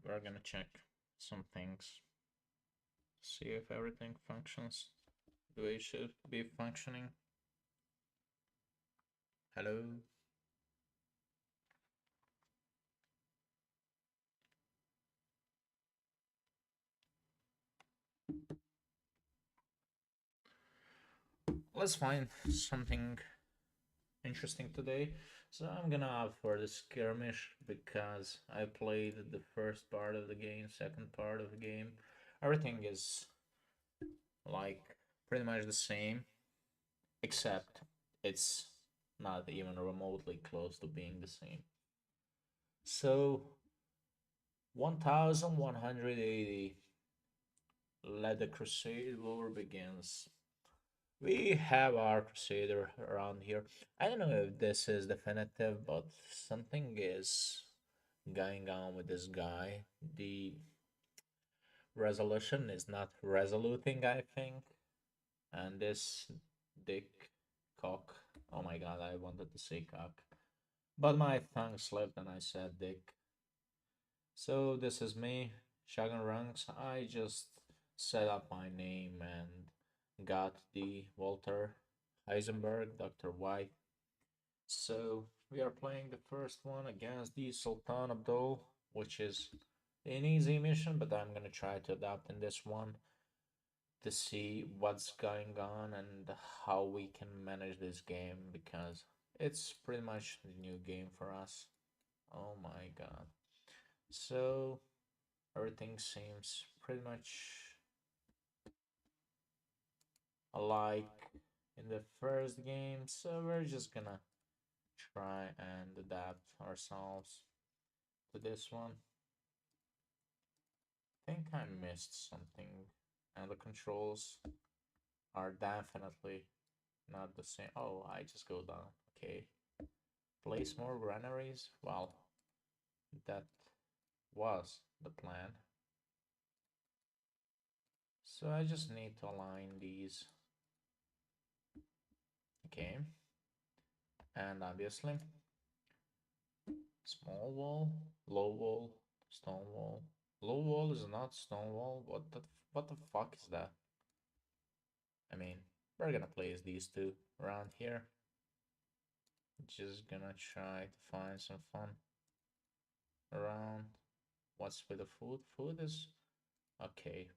we're gonna check some things. See if everything functions the way it should be functioning. Hello. Let's find something interesting today. So I'm gonna opt for the skirmish because I played the first part of the game, second part of the game. Everything is like pretty much the same, except it's not even remotely close to being the same. So 1180. Let the Crusade war begins. We have our Crusader around here. I don't know if this is definitive, but something is going on with this guy. The resolution is not resoluting, I think. And this dick cock. Oh my god, I wanted to say cock. But my tongue slipped and I said dick. So this is me, Shagan Ranks. I just set up my name and got the Walter Heisenberg, Dr. White. So we are playing the first one against the Sultan Abdul, which is an easy mission, but I'm gonna try to adapt in this one to see what's going on and how we can manage this game because it's pretty much the new game for us. Oh my god. So everything seems pretty much alike in the first game, so we're just gonna try and adapt ourselves to this one. I think I missed something, and the controls are definitely not the same. Oh, I just go down. Okay. Place more granaries? Well, that was the plan. So I just need to align these. Okay. And obviously, small wall, low wall, stone wall. Low wall is not stone wall. What the fuck is that? I mean, we're gonna place these two around here. Just gonna try to find some fun around. What's with the food? Food is okay.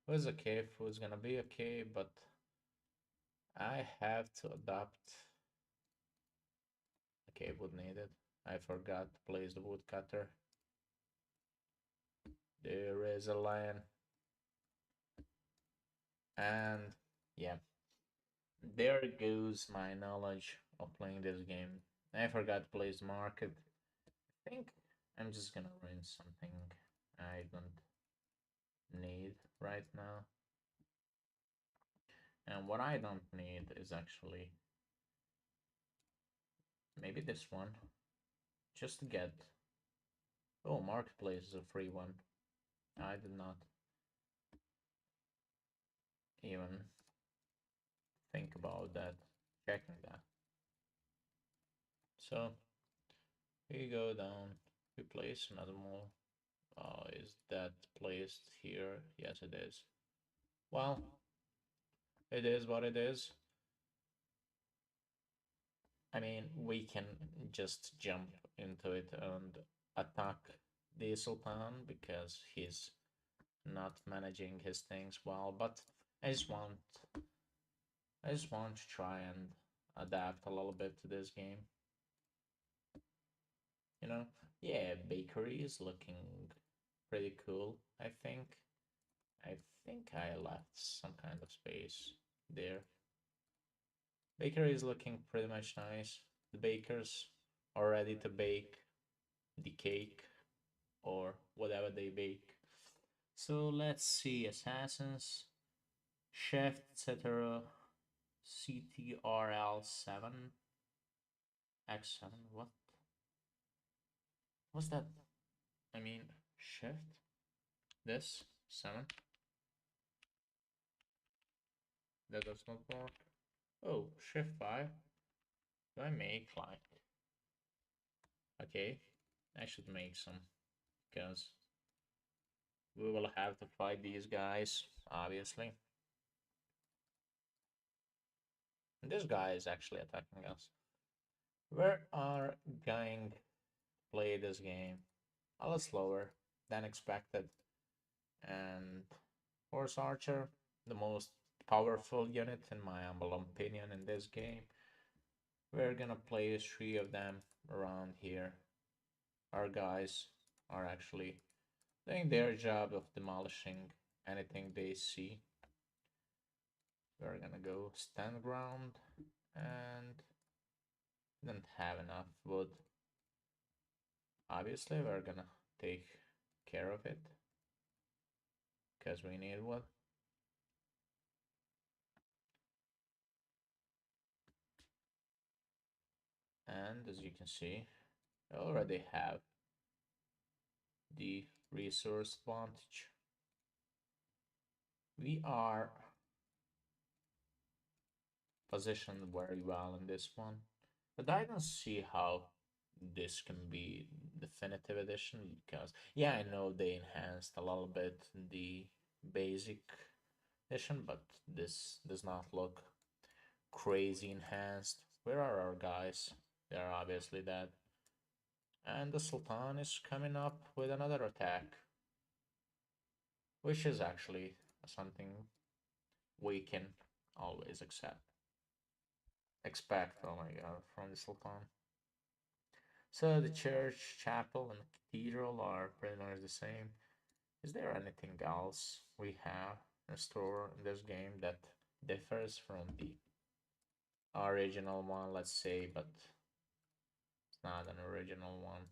Food is okay. Food's gonna be okay, but I have to adapt. Okay, wood needed. I forgot to place the woodcutter. There is a lion. And yeah, there goes my knowledge of playing this game. I forgot to place market. I think I'm just gonna run something I don't need right now. And what I don't need is actually maybe this one. Just to get... Oh, marketplace is a free one. I did not even think about that, checking that. So we go down, we place another mall. Is that placed here? Yes, it is. Well, it is what it is. I mean, we can just jump into it and attack the Sultan because he's not managing his things well. But I just want, I just want to try and adapt a little bit to this game. You know, yeah, bakery is looking pretty cool. I think. I think I left some kind of space there. Bakery is looking pretty much nice. The bakers are ready to bake the cake or whatever they bake. So let's see, assassins, chef, etc. CTRL7, X7. What's that? I mean, shift. This 7. That does not work. Oh, shift 5. Do I make like? Okay, I should make some. because we will have to fight these guys, obviously. And this guy is actually attacking us. We are going to play this game a lot slower than expected. And Horse Archer, the most powerful unit in my humble opinion in this game. We're gonna play three of them around here. Our guys are actually doing their job of demolishing anything they see. We're gonna go stand ground and didn't have enough wood. Obviously, we're gonna take care of it because we need wood. And as you can see, we already have the resource advantage. We are positioned very well in this one, but I don't see how this can be definitive edition because yeah, I know they enhanced a little bit the basic edition, but this does not look crazy enhanced. Where are our guys? They're obviously dead. And the Sultan is coming up with another attack, which is actually something we can always expect, oh my god, from the Sultan. So the church, chapel, and cathedral are pretty much the same. Is there anything else we have in store in this game that differs from the original one, let's say, but it's not an original one?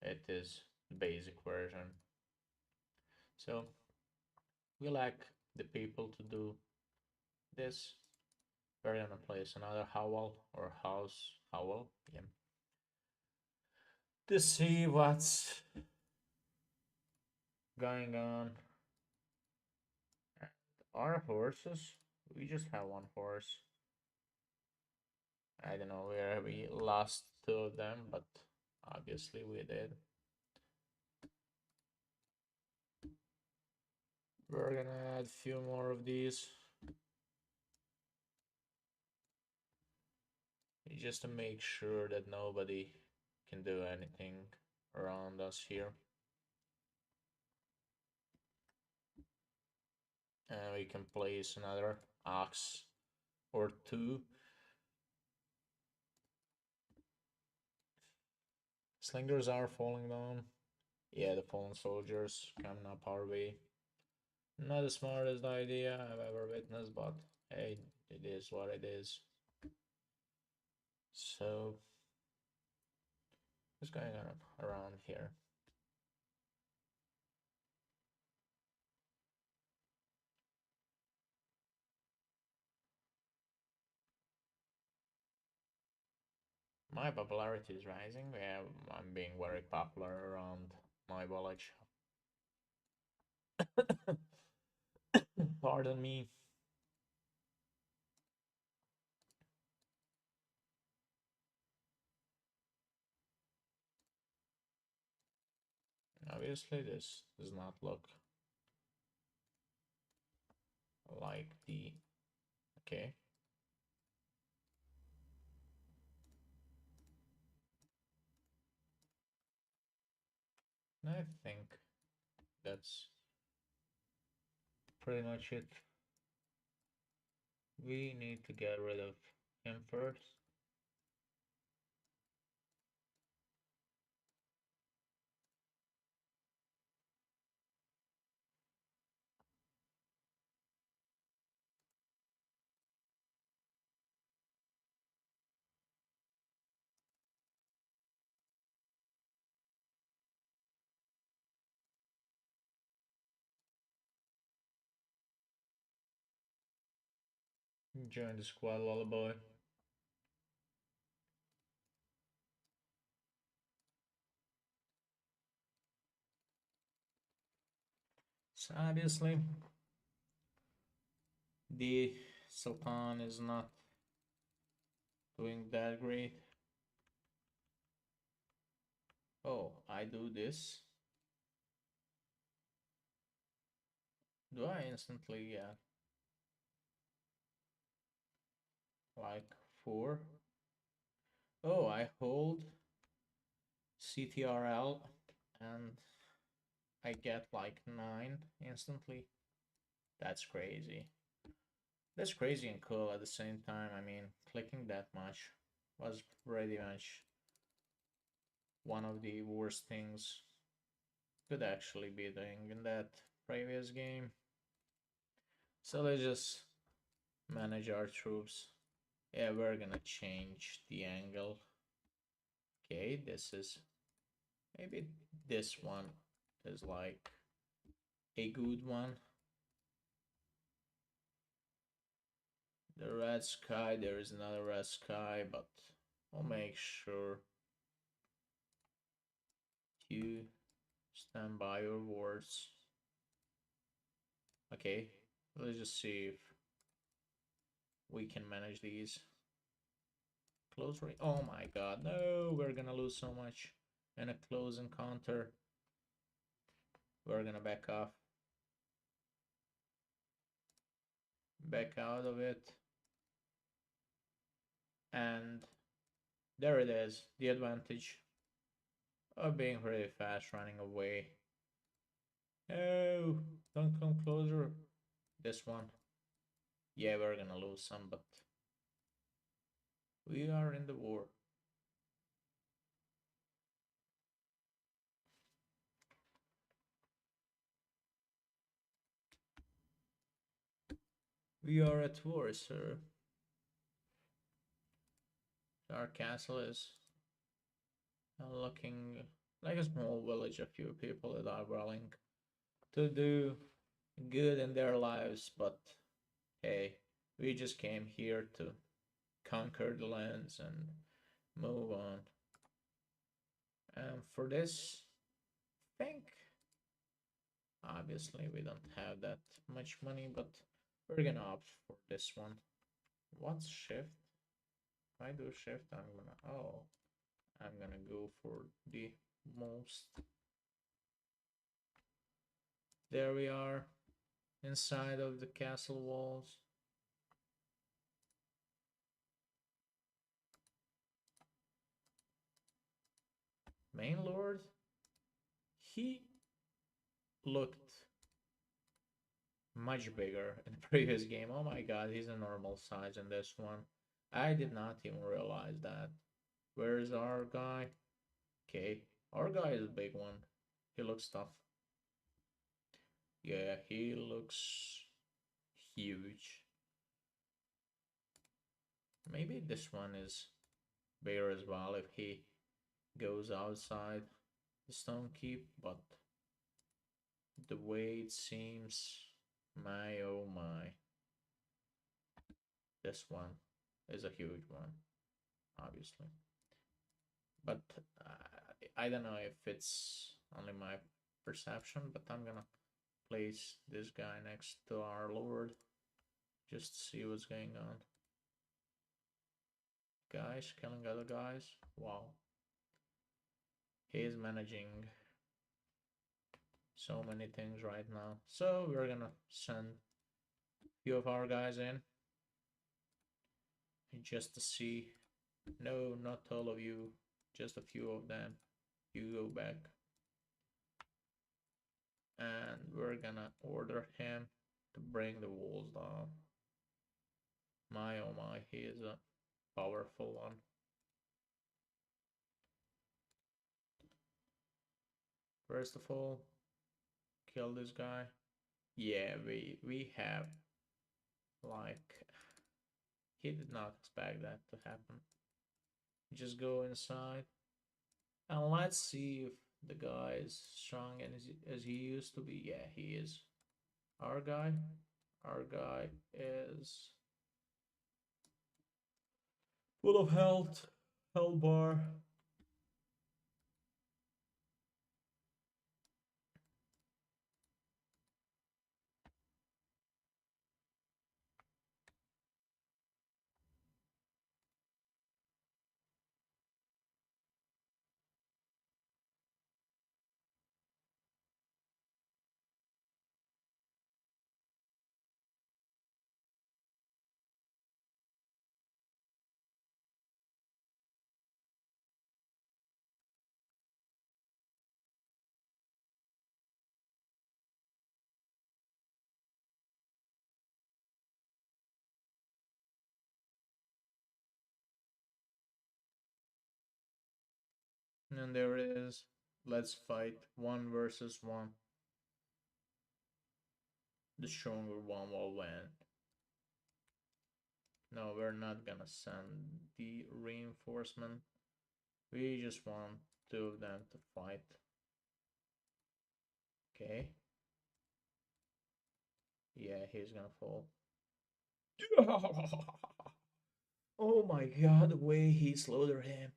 It is the basic version. So we lack the people to do this. We're gonna place another howl or house howl, yeah, to see what's going on. Our horses, we just have one horse. I don't know where we lost two of them, but obviously we did. We're gonna add a few more of these just to make sure that nobody can do anything around us here. And we can place another ox or two. Slingers are falling down. Yeah, the fallen soldiers coming up our way. Not the smartest idea I've ever witnessed, but hey, it is what it is. So, what's going on around here? My popularity is rising. Yeah, I'm being very popular around my village. Pardon me. Obviously, this does not look like the. Okay. I think that's pretty much it. We need to get rid of him first. Join the squad, lullaby. So obviously, the Sultan is not doing that great. Oh, I do this. Do I instantly get like 4? Oh, I hold CTRL and I get like 9 instantly. That's crazy. That's crazy and cool at the same time. I mean, clicking that much was pretty much one of the worst things could actually be doing in that previous game. So let's just manage our troops. Yeah, we're gonna change the angle. Okay, this is maybe this one is like a good one. The red sky, there is another red sky, but I'll make sure you stand by your words. Okay, let's just see if we can manage these. Close range. Oh my god, no, we're gonna lose so much in a close encounter. We're gonna back off. Back out of it. And there it is, the advantage of being really fast running away. No, don't come closer. This one. Yeah, we're gonna lose some, but we are in the war. We are at war, sir. Our castle is looking like a small village, a few people that are willing to do good in their lives, but hey, we just came here to conquer the lands and move on. And for this, I think obviously we don't have that much money, but we're gonna opt for this one. What's shift? If I do shift, I'm gonna go for the most. There we are, inside of the castle walls. Main lord, he looked much bigger in the previous game. Oh my god, he's a normal size in this one. I did not even realize that. Where's our guy? Okay, our guy is a big one. He looks tough. Yeah, he looks huge. Maybe this one is bigger as well if he goes outside the stone keep, but the way it seems, my oh my, this one is a huge one, obviously. But I don't know if it's only my perception, but I'm gonna place this guy next to our lord just to see what's going on. Guys killing other guys. Wow. He is managing so many things right now. So we're gonna send a few of our guys in just to see. No, not all of you, just a few of them. You go back. And we're gonna order him to bring the walls down. My oh my, he is a powerful one. First of all, kill this guy. Yeah, we have like he did not expect that to happen. Just go inside and let's see if the guy is strong and as he used to be. Yeah, he is. Our guy, our guy is full of health, health bar. And there it is. Let's fight 1 versus 1. The stronger one will win. No, we're not gonna send the reinforcement. We just want two of them to fight. Okay. Yeah, he's gonna fall. Oh my god, the way he slaughtered him.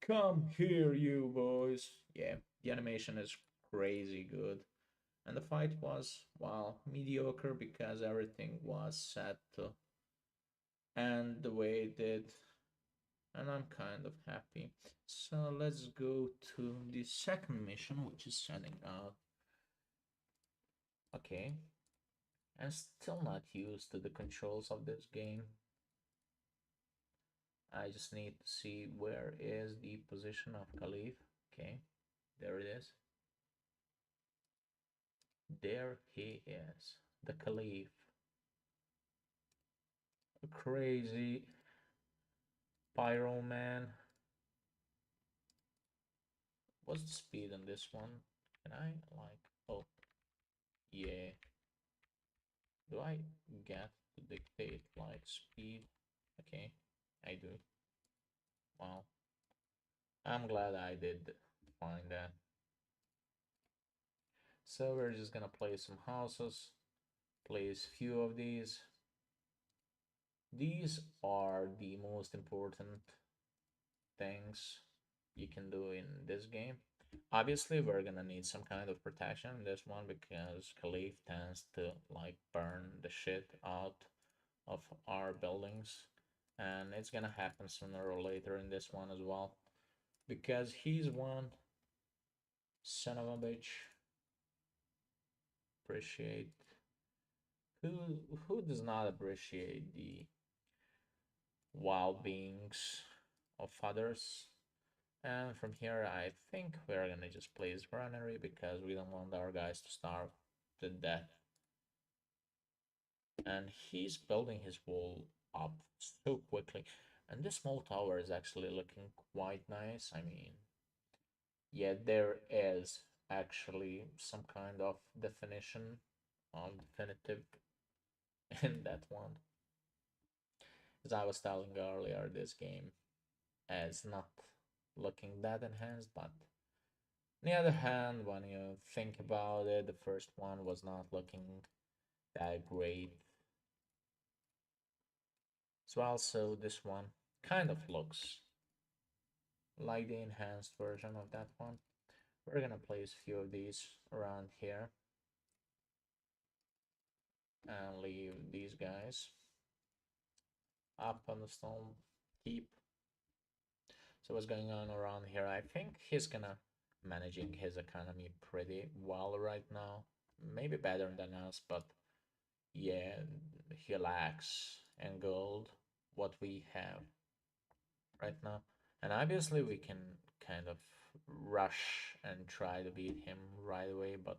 Come here, you boys. Yeah, the animation is crazy good. And the fight was, well, mediocre because everything was set to end the way it did. And I'm kind of happy. So let's go to the second mission, which is setting out. Okay. I'm still not used to the controls of this game. I just need to see where is the position of Caliph. Okay, there it is. There he is, the Caliph. A crazy pyro man. What's the speed on this one? Can I like? Oh, yeah. Do I get to dictate like speed? Okay, I do. Wow, I'm glad I did find that. So we're just gonna place some houses, place few of these. These are the most important things you can do in this game. Obviously, we're gonna need some kind of protection in this one because Khalif tends to like burn the shit out of our buildings, and it's gonna happen sooner or later in this one as well because he's one son of a bitch. Appreciate who does not appreciate the wild beings of others. And from here, I think we're gonna just place granary because we don't want our guys to starve to death. And he's building his wall up so quickly. And this small tower is actually looking quite nice. I mean, yeah, there is actually some kind of definition of definitive in that one. As I was telling earlier, this game is not looking that enhanced, but on the other hand, when you think about it, the first one was not looking that great as well, so this one kind of looks like the enhanced version of that one. We're gonna place a few of these around here and leave these guys up on the stone keep. So what's going on around here? I think he's gonna managing his economy pretty well right now. Maybe better than us, but yeah, he lacks in gold what we have right now. And obviously we can kind of rush and try to beat him right away, but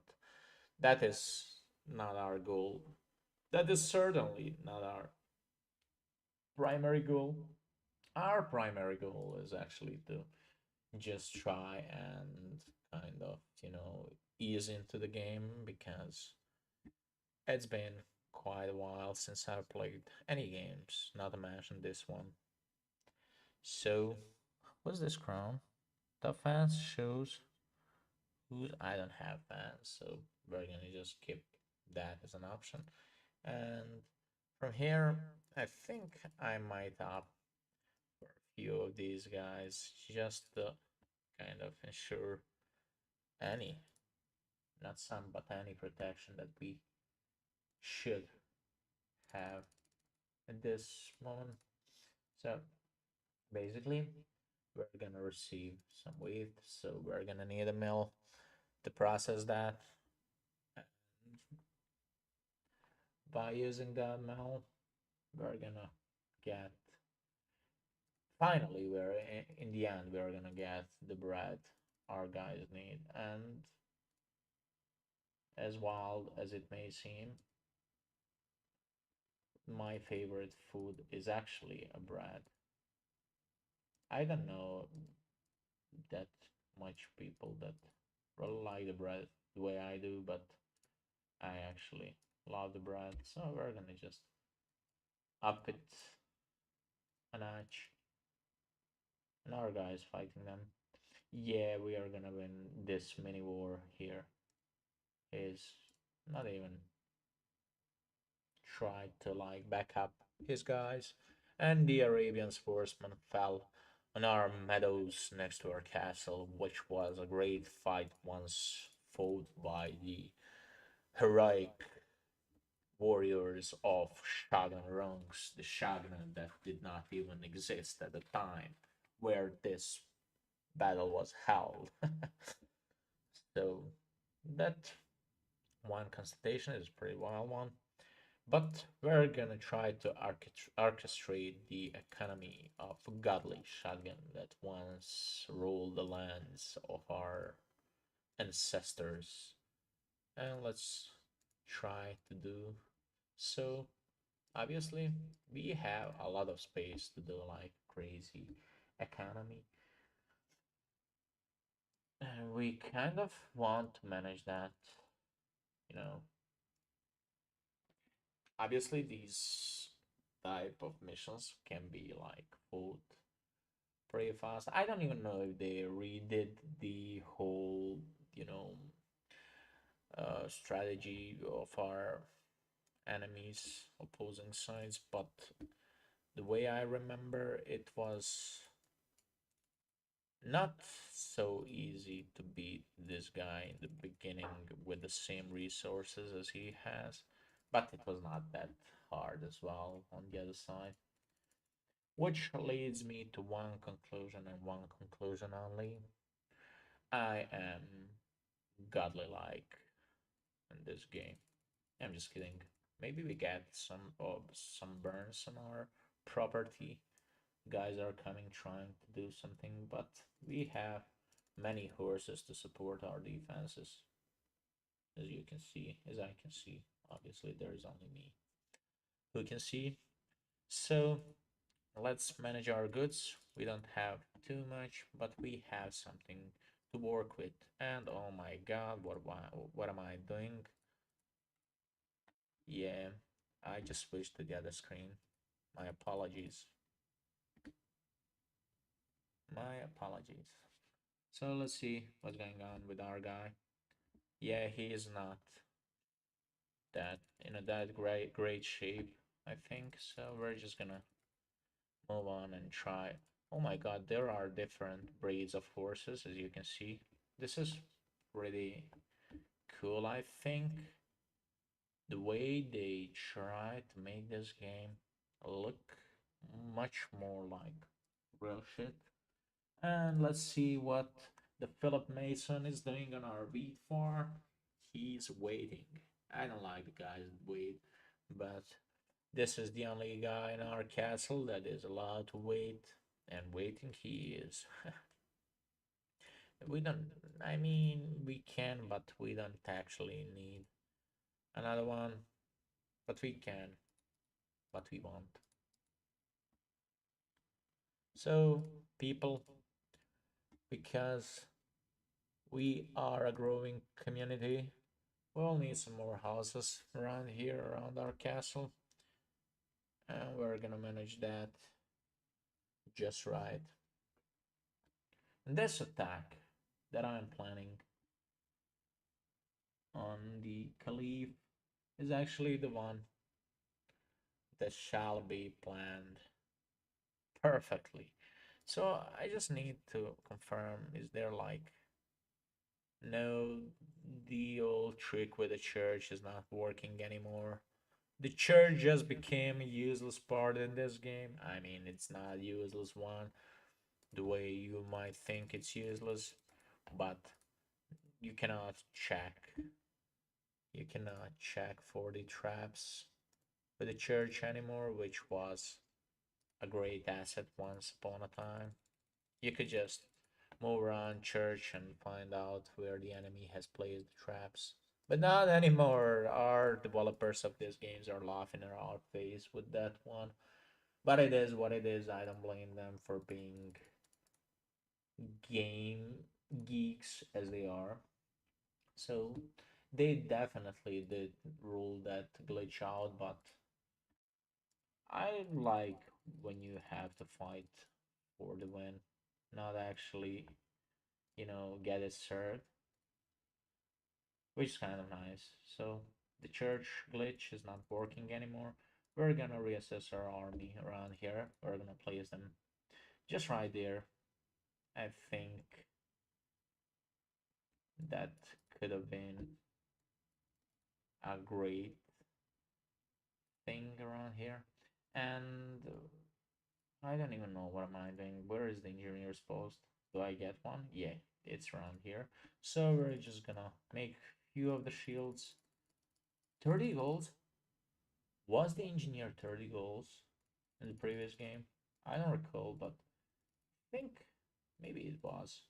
that is not our goal. That is certainly not our primary goal. Our primary goal is actually to just try and kind of, ease into the game because it's been quite a while since I've played any games, not to mention this one. So, what's this crown? The fans shows who I don't have fans, so we're gonna just keep that as an option. And from here, I think I might opt for a few of these guys just to kind of ensure any, not some, but any protection that we should have at this moment. So basically, we're gonna receive some wheat, so we're gonna need a mill to process that. And by using that mill, we're gonna get finally we're in the end we're gonna get the bread our guys need. And as wild as it may seem, my favorite food is actually a bread. I don't know that much people that really like the bread the way I do, but I actually love the bread, so we're gonna just up it a notch. And our guys fighting them. Yeah, we are gonna win this mini war here. Is not even tried to like back up his guys, and the Arabian sportsman fell on our meadows next to our castle, which was a great fight once fought by the heroic warriors of Shogun ranks, the Shogun that did not even exist at the time where this battle was held. So that one constatation is a pretty wild one. But we're gonna try to orchestrate the economy of godly shotgun that once ruled the lands of our ancestors. And let's try to do so. Obviously, we have a lot of space to do like crazy economy. And we kind of want to manage that, you know. Obviously, these type of missions can be like full pretty fast. I don't even know if they redid the whole, you know, strategy of our enemies, opposing sides, but the way I remember, it was not so easy to beat this guy in the beginning with the same resources as he has, but it was not that hard as well on the other side. Which leads me to one conclusion and one conclusion only. I am godly like in this game. I'm just kidding. Maybe we get some burns on our property. Guys are coming trying to do something, but we have many horses to support our defenses. As you can see, as I can see. Obviously there is only me who can see. So let's manage our goods. We don't have too much, but we have something to work with. And oh my god, what am I doing? Yeah, I just switched to the other screen. My apologies. My apologies. So let's see what's going on with our guy. Yeah, he is not that in a that great shape, I think. So we're just gonna move on and try. Oh my god, there are different breeds of horses, as you can see. This is pretty cool, I think. The way they try to make this game look much more like real shit. And let's see what the Philip Mason is doing on our beat for. He's waiting. I don't like the guys that wait, but this is the only guy in our castle that is allowed to wait. And waiting he is. We don't, I mean, we can, but we don't actually need another one. But we can, but we won't. So, people, because we are a growing community, we'll need some more houses around here, around our castle. And we're gonna manage that just right. And this attack that I'm planning on the Caliph is actually the one that shall be planned perfectly. So I just need to confirm, is there like no, the old trick with the church is not working anymore? The church just became a useless part in this game. I mean, it's not a useless one the way you might think it's useless, but you cannot check. You cannot check for the traps with the church anymore, which was a great asset once upon a time. You could just move around church and find out where the enemy has placed the traps. But not anymore. Our developers of these games are laughing in our face with that one. But it is what it is. I don't blame them for being game geeks as they are. So they definitely did rule that glitch out, but I like when you have to fight for the win, not actually, get it served, which is kind of nice. So the church glitch is not working anymore. We're gonna reassess our army around here. We're gonna place them just right there. I think that could have been a great thing around here. And I don't even know what am I doing. Where is the engineer's post? Do I get one? Yeah, it's around here. So we're just gonna make few of the shields. 30 goals? Was the engineer 30 goals in the previous game? I don't recall, but I think maybe it was.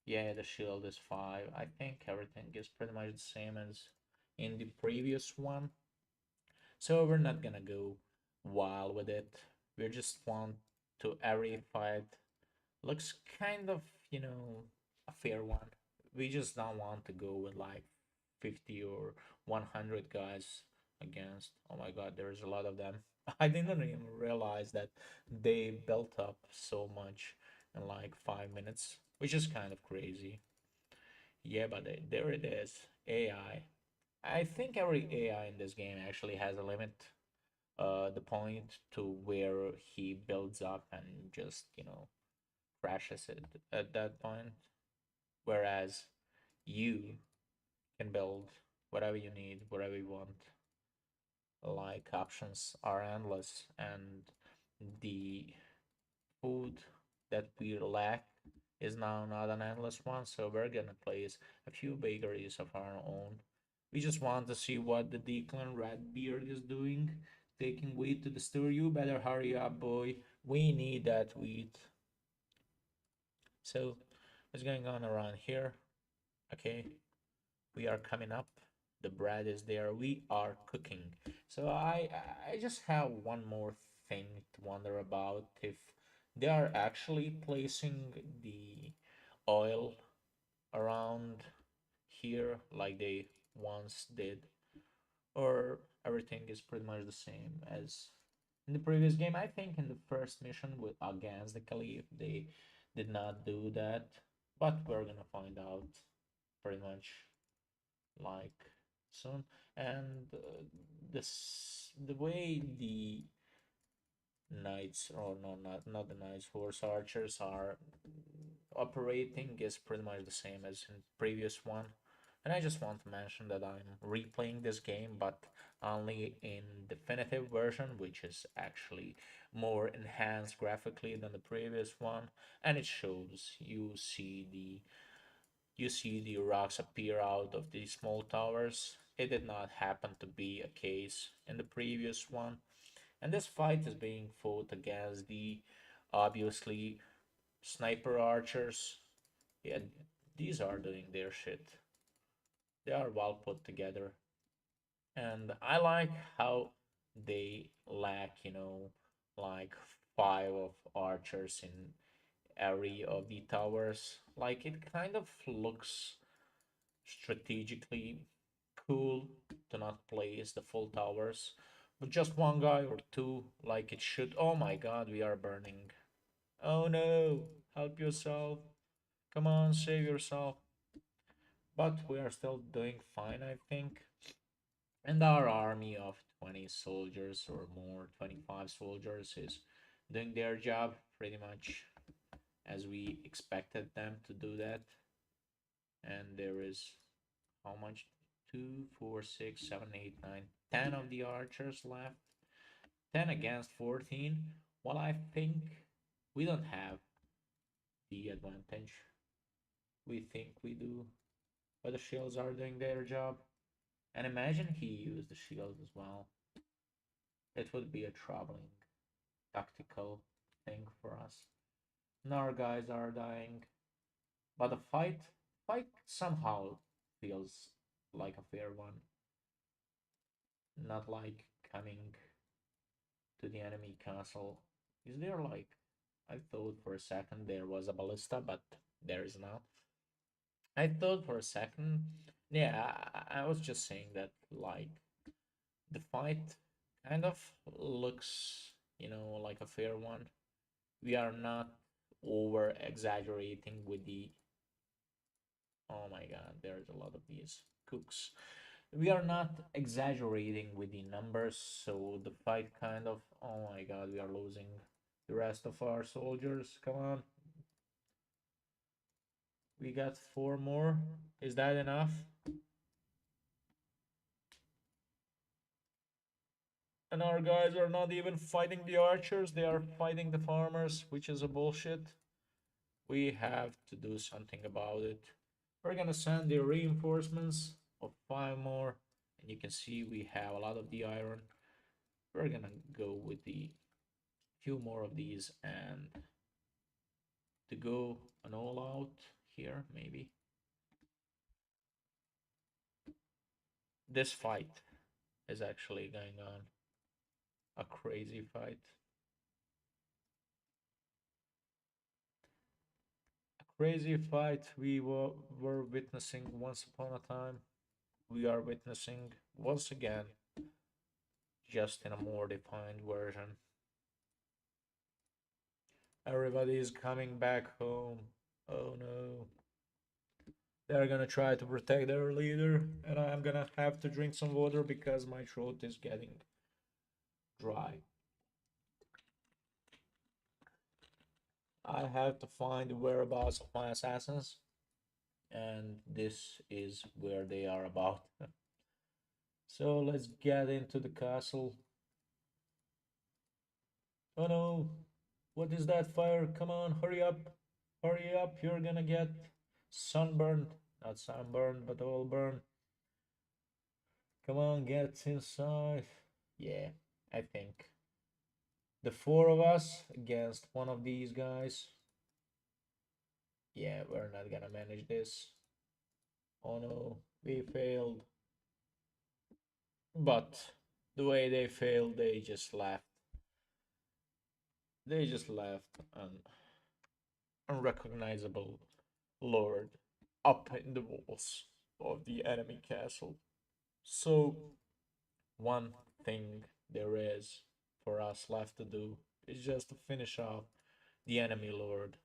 Yeah, the shield is 5. I think everything is pretty much the same as in the previous one. So we're not gonna go wild with it. We just want to every fight looks kind of, a fair one. We just don't want to go with like 50 or 100 guys against. Oh my god, there's a lot of them. I didn't even realize that they built up so much in like 5 minutes, which is kind of crazy. Yeah, but there it is. AI. I think every AI in this game actually has a limit. The point to where he builds up and just, crashes it at that point. Whereas you can build whatever you need, whatever you want. Like options are endless, and the food that we lack is now not an endless one. So we're gonna place a few bakeries of our own. We just want to see what the Declan Redbeard is doing. Taking wheat to the store. You better hurry up, boy. We need that wheat. So what's going on around here? Okay, we are coming up. The bread is there. We are cooking. So I just have one more thing to wonder about, if they are actually placing the oil around here like they once did, or everything is pretty much the same as in the previous game. I think in the first mission with against the Caliph they did not do that, but we're gonna find out pretty much like soon. And this the way the knights, or no, not the knights, horse archers are operating is pretty much the same as in previous one. And I just want to mention that I'm replaying this game, but only in definitive version, which is actually more enhanced graphically than the previous one. And it shows you see the rocks appear out of these small towers. It did not happen to be a case in the previous one. And this fight is being fought against the obviously sniper archers. Yeah, these are doing their shit. They are well put together. And I like how they lack, like 5 of archers in every of the towers. Like it kind of looks strategically cool to not place the full towers with just one guy or two like it should. Oh my god, we are burning. Oh no, help yourself. Come on, save yourself. But we are still doing fine, I think. And our army of 20 soldiers or more, 25 soldiers, is doing their job pretty much as we expected them to do that. And there is how much? 2, 4, 6, 7, 8, 9, 10 of the archers left. 10 against 14. Well, I think we don't have the advantage. We think we do, but the shields are doing their job. And imagine he used the shield as well. It would be a troubling tactical thing for us. And our guys are dying, but the fight somehow feels like a fair one, not like coming to the enemy castle. Is there like, I thought for a second there was a ballista, but there is not. I thought for a second, yeah, I was just saying that like the fight kind of looks, like a fair one. We are not over exaggerating with the, oh my god, there's a lot of these cooks. We are not exaggerating with the numbers, so the fight kind of, oh my god, we are losing the rest of our soldiers. Come on, we got four more. Is that enough? And our guys are not even fighting the archers, they are fighting the farmers, which is a bullshit. We have to do something about it. We're gonna send the reinforcements of five more, and you can see we have a lot of the iron. We're gonna go with the few more of these and to go an all out here, maybe. This fight is actually going on. A crazy fight. A crazy fight were witnessing once upon a time. We are witnessing once again, just in a more defined version. Everybody is coming back home. Oh no. They're gonna try to protect their leader, and I'm gonna have to drink some water because my throat is getting dry. I have to find the whereabouts of my assassins, and this is where they are about. So let's get into the castle. Oh no, what is that fire? Come on, hurry up! Hurry up, you're gonna get sunburned. Not sunburned, but all burned. Come on, get inside. Yeah, I think. The four of us against one of these guys. Yeah, we're not gonna manage this. Oh no, we failed. But the way they failed, they just left. They just left an unrecognizable lord up in the walls of the enemy castle. So, one thing there is for us left to do is just to finish off the enemy lord,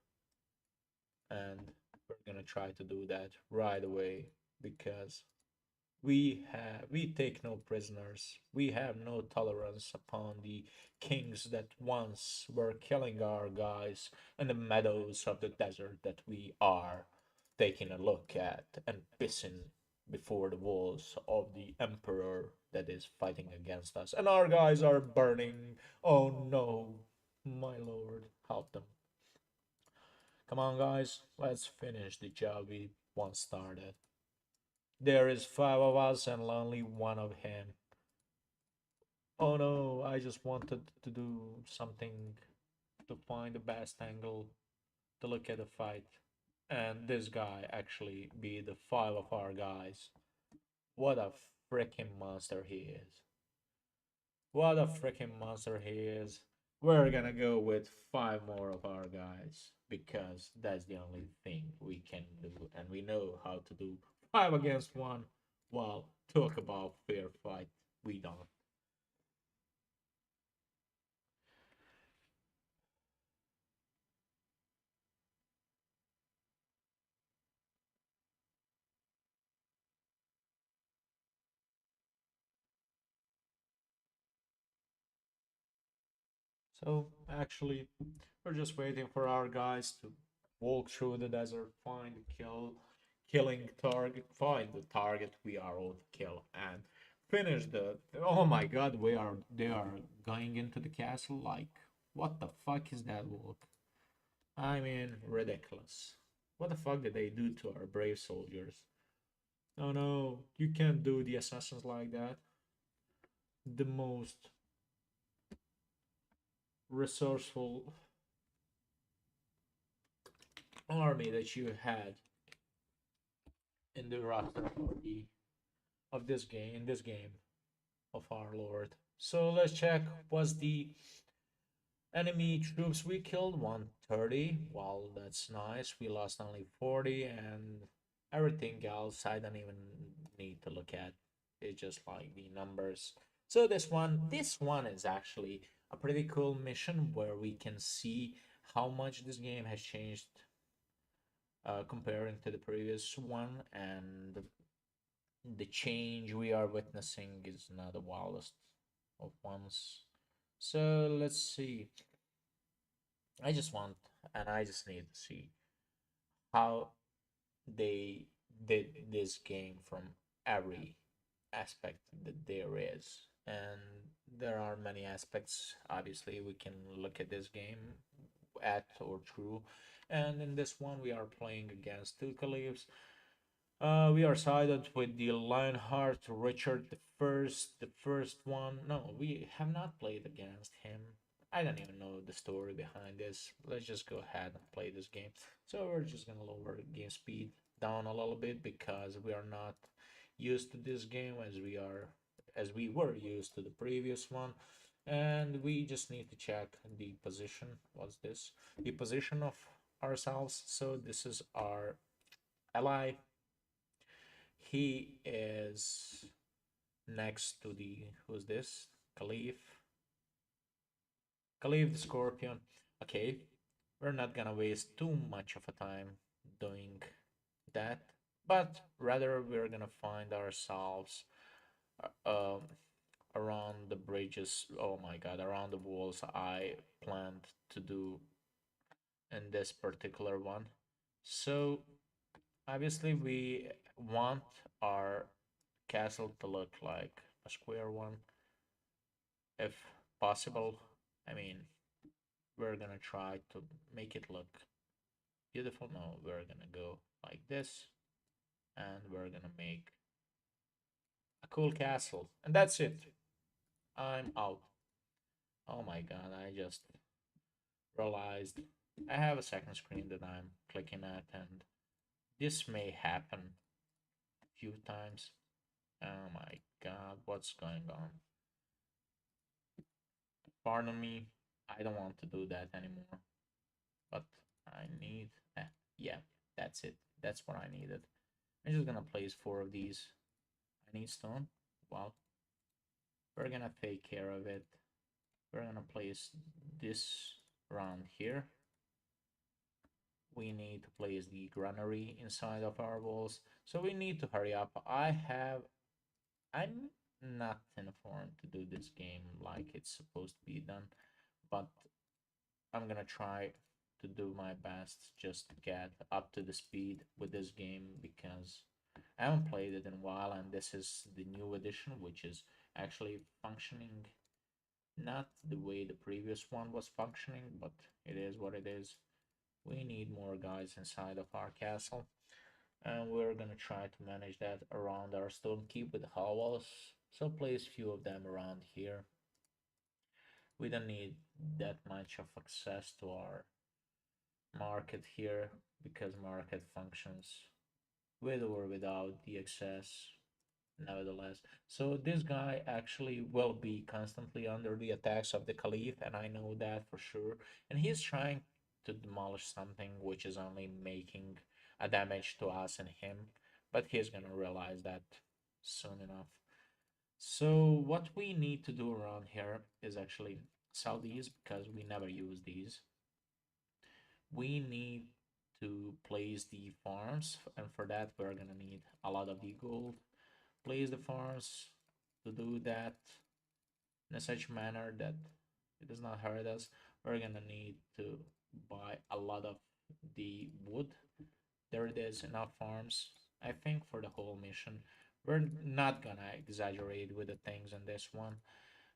and we're gonna try to do that right away because we take no prisoners. We have no tolerance upon the kings that once were killing our guys in the meadows of the desert that we are taking a look at and pissing before the walls of the emperor that is fighting against us. And our guys are burning. Oh no, my lord, help them. Come on, guys, let's finish the job we once started. There is five of us and only one of him. Oh no, I just wanted to do something to find the best angle to look at the fight. And this guy actually be the five of our guys. What a freaking monster he is. What a freaking monster he is. We're gonna go with five more of our guys because that's the only thing we can do and we know how to do five against one. Well, talk about fair fight. We don't. So actually, we're just waiting for our guys to walk through the desert, find killing target, find the target we are all to kill, and finish the. Oh my God, they are going into the castle. Like, what the fuck is that walk? I mean, ridiculous. What the fuck did they do to our brave soldiers? Oh no, you can't do the assassins like that. The most resourceful army that you had in the roster of this game in this game of our lord. So let's check. Was the enemy troops we killed 130? Well, that's nice. We lost only 40, and Everything else I don't even need to look at. It's just like the numbers. So this one is actually a pretty cool mission where we can see how much this game has changed comparing to the previous one, and the change we are witnessing is not the wildest of ones. So let's see. I just want and I just need to see how they did this game from every aspect that there is. And there are many aspects, obviously, we can look at this game at or through. And in this one, we are playing against two caliphs. We are sided with the Lionheart Richard the first one. No, we have not played against him. I don't even know the story behind this. Let's just go ahead and play this game. So we're just gonna lower the game speed down a little bit because we are not used to this game as we were used to the previous one. And we just need to check the position. What's this? The position of ourselves. So this is our ally. He is next to the who's this? Caliph. Caliph the Scorpion. Okay, we're not gonna waste too much of a time doing that, but rather we're gonna find ourselves uh, around the bridges. Oh my god, around the walls I planned to do in this particular one. So obviously we want our castle to look like a square one if possible. I mean, we're gonna try to make it look beautiful. No, we're gonna go like this, and we're gonna make a cool castle, and that's it. I'm out. Oh my god, I just realized I have a second screen that I'm clicking at, and this may happen a few times. Oh my god, what's going on? Pardon me, I don't want to do that anymore. But I need, yeah, that's it. That's what I needed. I'm just gonna place four of these. I need stone. Well, we're gonna take care of it. We're gonna place this around here. We need to place the granary inside of our walls. So we need to hurry up. I'm not informed to do this game like it's supposed to be done, but I'm gonna try to do my best just to get up to the speed with this game because I haven't played it in a while, and this is the new edition, which is actually functioning not the way the previous one was functioning, but it is what it is. We need more guys inside of our castle, and we're gonna try to manage that around our stone keep with hovels. So place few of them around here. We don't need that much of access to our market here because market functions with or without the excess nevertheless. So this guy actually will be constantly under the attacks of the Caliph, and I know that for sure. And he's trying to demolish something which is only making a damage to us and him, but he's gonna realize that soon enough. So what we need to do around here is actually sell these because we never use these. We need to place the farms, and for that we're gonna need a lot of the gold. Place the farms to do that in a such manner that it does not hurt us. We're gonna need to buy a lot of the wood. There it is, enough farms, I think, for the whole mission. We're not gonna exaggerate with the things in this one.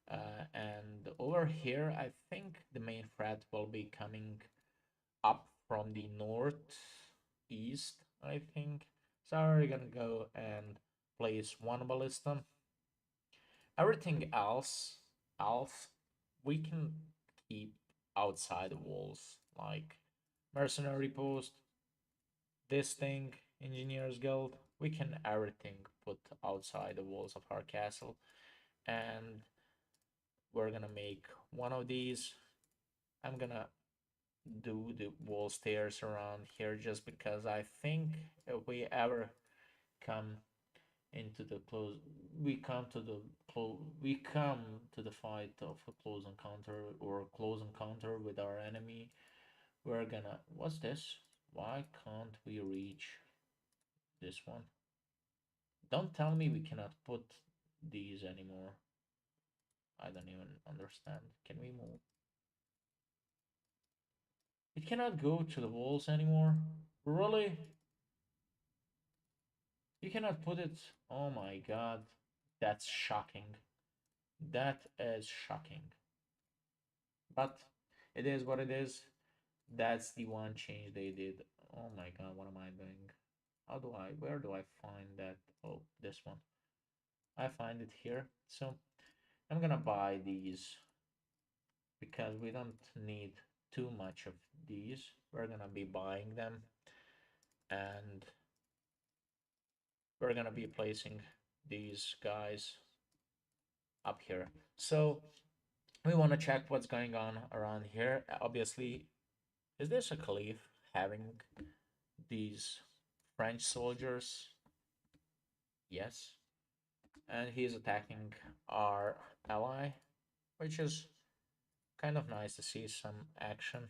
And over here, I think the main threat will be coming up from the northeast, I think. So we're gonna go and place one ballista. Everything else, we can keep outside the walls, like mercenary post, this thing, engineers guild. We can everything put outside the walls of our castle, and we're gonna make one of these. I'm gonna do the wall stairs around here just because I think if we ever come into the close, we come to the fight of a close encounter or close encounter with our enemy, we're gonna, what's this? Why can't we reach this one? Don't tell me we cannot put these anymore. I don't even understand. Can we move? It cannot go to the walls anymore. Really? You cannot put it. Oh my god. That's shocking. That is shocking. But it is what it is. That's the one change they did. Oh my god, what am I doing? Where do I find that? Oh, this one. I find it here. So I'm gonna buy these because we don't need too much of these. We're gonna be buying them and we're gonna be placing these guys up here. So we want to check what's going on around here. Obviously, is this a caliph having these French soldiers? Yes. And he's attacking our ally, which is kind of nice to see some action.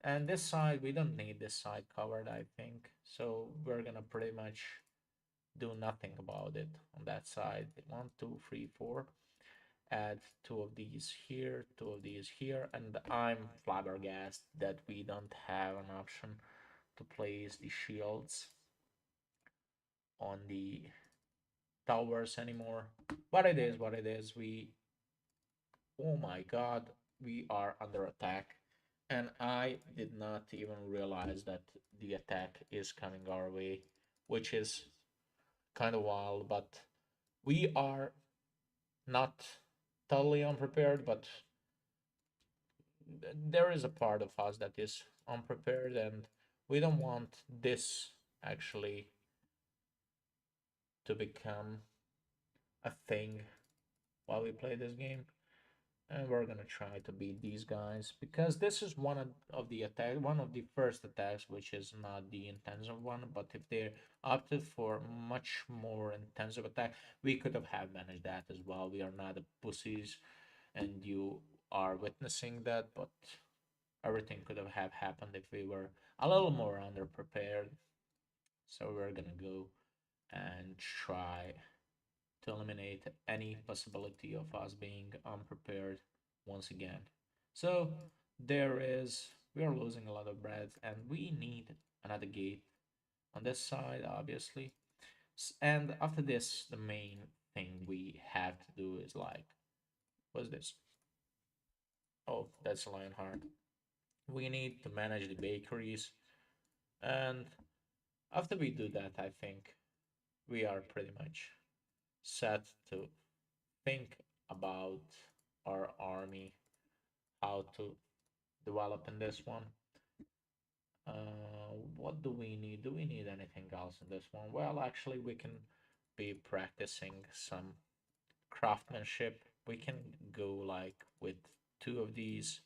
And this side, we don't need this side covered, I think. So we're gonna pretty much do nothing about it on that side. One, two, three, four. Add two of these here, two of these here, and I'm flabbergasted that we don't have an option to place the shields on the towers anymore. But it is what it is. Oh my god, we are under attack. And I did not even realize that the attack is coming our way, which is kind of wild, but we are not totally unprepared, but there is a part of us that is unprepared, and we don't want this actually to become a thing while we play this game. And we're gonna try to beat these guys because this is one of the first attacks, which is not the intensive one. But if they opted for much more intensive attack, we could have managed that as well. We are not pussies, and you are witnessing that. But everything could have happened if we were a little more underprepared. So we're gonna go and try to eliminate any possibility of us being unprepared once again. So we are losing a lot of bread and we need another gate on this side, obviously. And after this, the main thing we have to do is like, what's this? Oh, that's Lionheart. We need to manage the bakeries. And after we do that, I think we are pretty much set to think about our army, how to develop in this one. What do we need? Do we need anything else in this one? Well, actually, we can be practicing some craftsmanship. We can go like with two of these.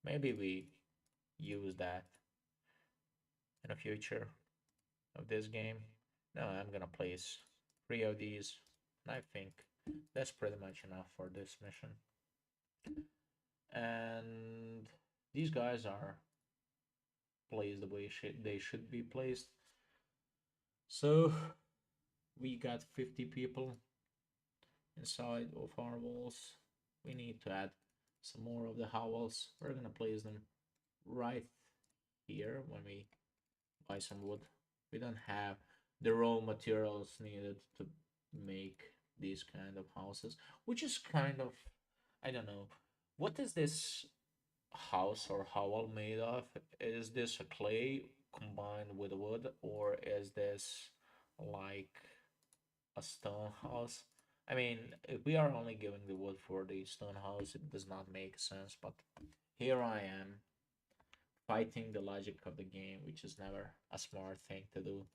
Maybe we use that in the future of this game. No, I'm gonna place three of these. And I think that's pretty much enough for this mission. And these guys are placed the way they should be placed. So we got 50 people inside of our walls. We need to add some more of the howls. We're gonna place them right here when we buy some wood. We don't have the raw materials needed to make these kind of houses, which is kind of, I don't know, what is this house or hovel made of? Is this a clay combined with wood, or is this like a stone house? I mean, if we are only giving the wood for the stone house, it does not make sense. But here I am fighting the logic of the game, which is never a smart thing to do.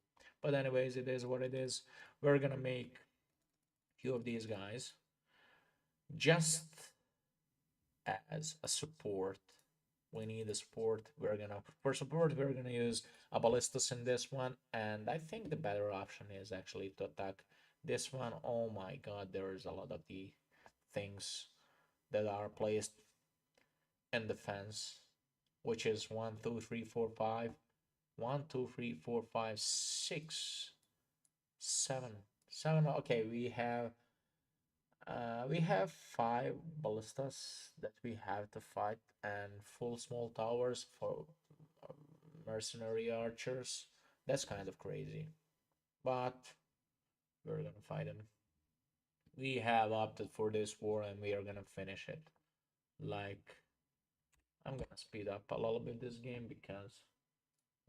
But anyways, it is what it is. We're gonna make a few of these guys just as a support we need a support. We're gonna for support we're gonna use a ballistas in this one, and I think the better option is actually to attack this one. Oh my god, there is a lot of the things that are placed in defense, which is one, two, three, four, five. One, two, three, four, five, six, seven. Seven. Okay, we have five ballistas that we have to fight, and full small towers for uh, mercenary archers. That's kind of crazy, but we're gonna fight them. We have opted for this war, and we are gonna finish it. Like, I'm gonna speed up a little bit this game because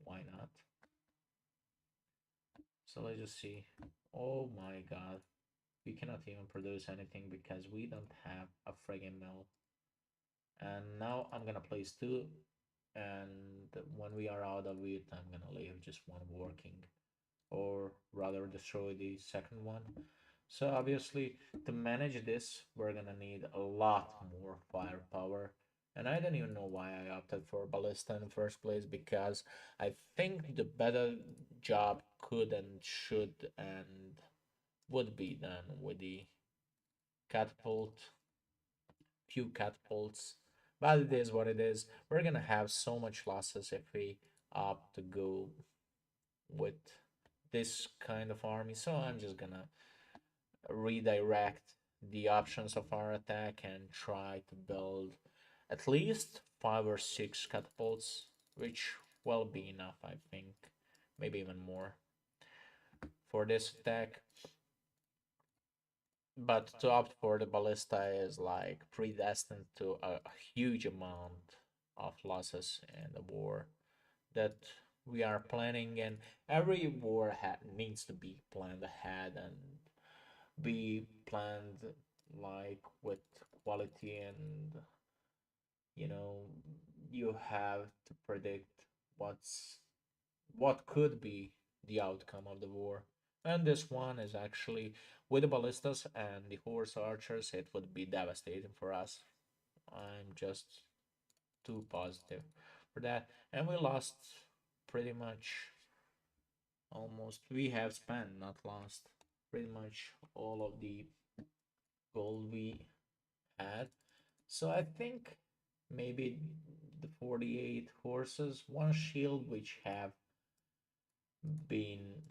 why not? So let's just see. Oh my god, we cannot even produce anything because we don't have a friggin' mill. And now I'm gonna place two, and when we are out of it, I'm gonna leave just one working, or rather destroy the second one. So obviously, to manage this, we're gonna need a lot more firepower. And I don't even know why I opted for ballista in the first place, because I think the better job could and should and would be done with the catapult, few catapults. But it is what it is. We're gonna have so much losses if we opt to go with this kind of army. So I'm just gonna redirect the options of our attack and try to build at least five or six catapults, which will be enough, I think. Maybe even more for this attack. But to opt for the ballista is like predestined to a huge amount of losses in the war that we are planning, and every war needs to be planned ahead and be planned like with quality, and you know you have to predict what's what could be the outcome of the war. And this one is actually with the ballistas and the horse archers, it would be devastating for us. I'm just too positive for that. And we lost pretty much almost, we have spent, not lost, pretty much all of the gold we had. So I think maybe the 48 horses, one shield, which have been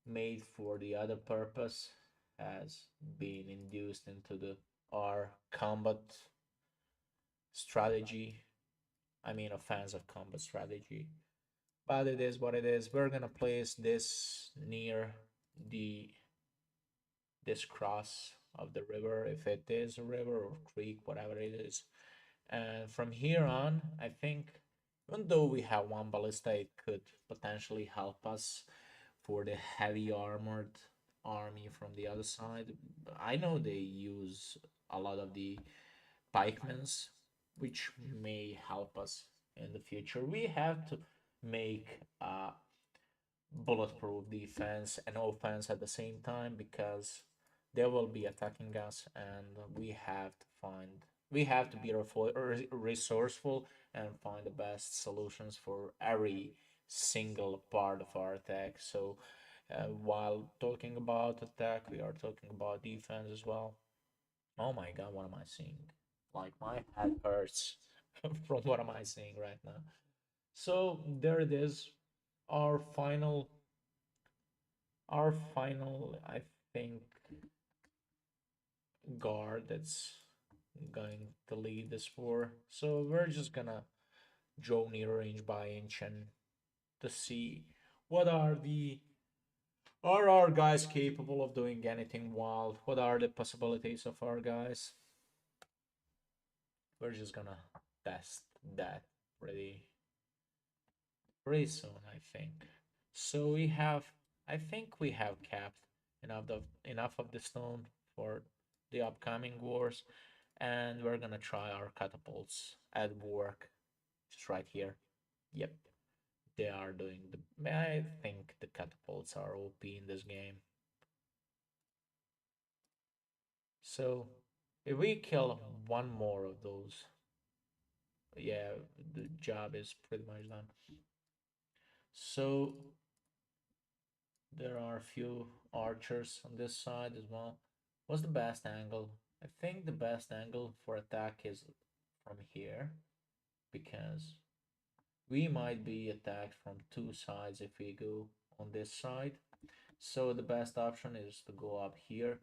made for the other purpose, has been induced into the our combat strategy. I mean, offensive combat strategy. But it is what it is. We're gonna place this near the this cross of the river, if it is a river or creek, whatever it is. And from here on, I think, even though we have one ballista, it could potentially help us for the heavy armored army from the other side. I know they use a lot of the pikemans, which may help us in the future. We have to make a bulletproof defense and offense at the same time, because they will be attacking us, and we have to be resourceful and find the best solutions for every single part of our attack. So while talking about attack, we are talking about defense as well. Oh my god, what am I seeing? Like, my head hurts from what am I seeing right now. So there it is, our final I think, guard that's going to lead this war. So we're just gonna draw near range by inch and to see what are our guys capable of doing anything wild? What are the possibilities of our guys? We're just gonna test that pretty pretty soon, I think. So I think we have capped enough of the stone for the upcoming wars, and we're gonna try our catapults at work, just right here. Yep, they are doing the. I think the catapults are OP in this game. So if we kill one more of those, yeah, the job is pretty much done. So there are a few archers on this side as well. What's the best angle? I think the best angle for attack is from here because we might be attacked from two sides if we go on this side. So the best option is to go up here,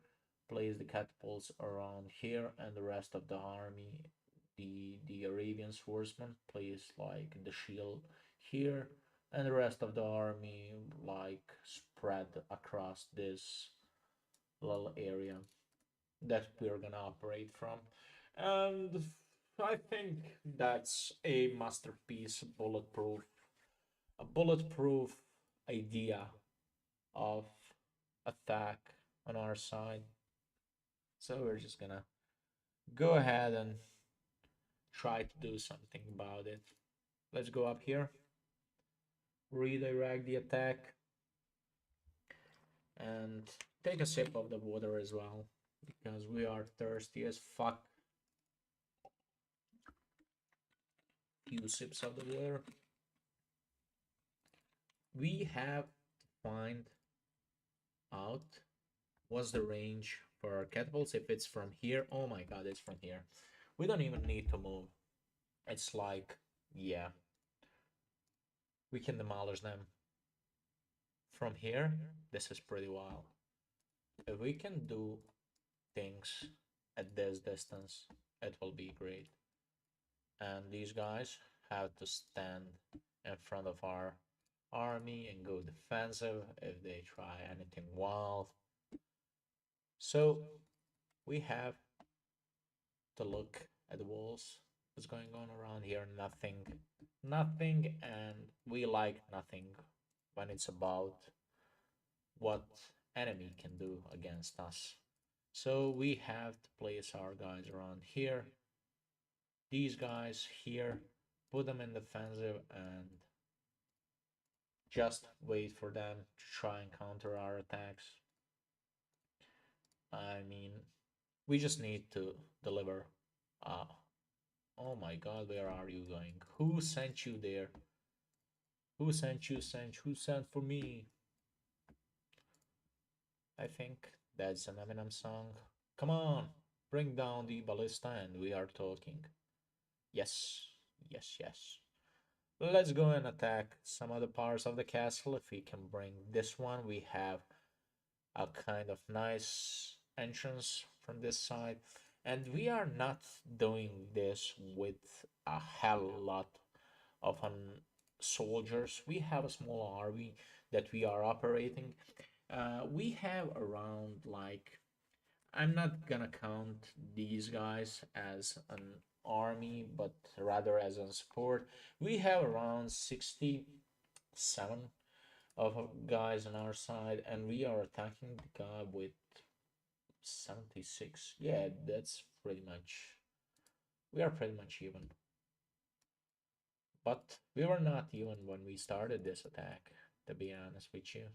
place the catapults around here, and the rest of the army, the Arabian swordsman, place like the shield here, and the rest of the army like spread across this little area that we're gonna operate from. And I think that's a masterpiece, a bulletproof idea of attack on our side. So we're just gonna go ahead and try to do something about it. Let's go up here, redirect the attack, and take a sip of the water as well because we are thirsty as fuck. Few sips of the water. We have to find out what's the range for our catapults. If it's from here, oh my god, it's from here. We don't even need to move. It's like, yeah, we can demolish them from here. This is pretty wild. If we can do things at this distance, it will be great. And these guys have to stand in front of our army and go defensive if they try anything wild. So we have to look at the walls. What's going on around here? Nothing. Nothing, and we like nothing when it's about what enemy can do against us. So we have to place our guys around here. These guys here, put them in defensive and just wait for them to try and counter our attacks. I mean, we just need to deliver. Uh, oh my god, where are you going? Who sent you there? Who sent you? Who sent for me? I think that's an Eminem song. Come on, bring down the ballista and we are talking. Yes, yes, yes. Let's go and attack some other parts of the castle. If we can bring this one, we have a kind of nice entrance from this side. And we are not doing this with a hell lot of soldiers. We have a small army that we are operating. We have around like, I'm not gonna count these guys as an army, but rather as a support. We have around 67 of guys on our side, and we are attacking the guy with 76. Yeah, that's pretty much. We are pretty much even. But we were not even when we started this attack, to be honest with you.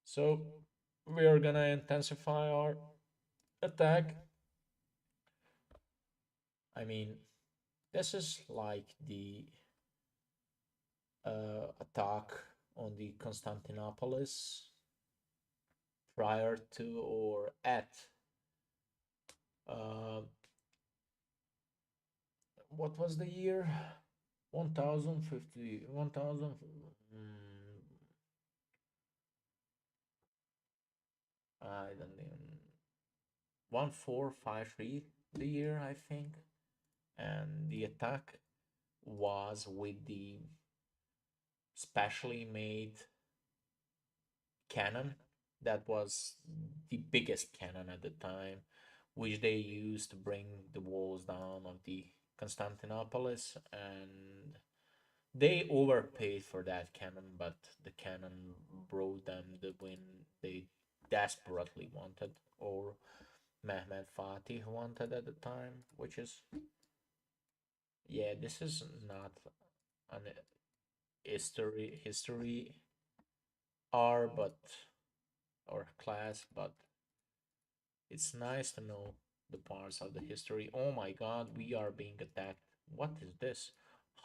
So we are gonna intensify our attack. I mean, this is like the attack on the Constantinopolis prior to or at uh, what was the year? 1050, 1000. I don't even 1453 the year I think, and the attack was with the specially made cannon that was the biggest cannon at the time, which they used to bring the walls down of the Constantinopolis, and they overpaid for that cannon, but the cannon brought them the win they desperately wanted, or Mehmed Fatih wanted at the time, which is, yeah, this is not an history R, but or class, but it's nice to know the parts of the history. Oh my god, we are being attacked. What is this?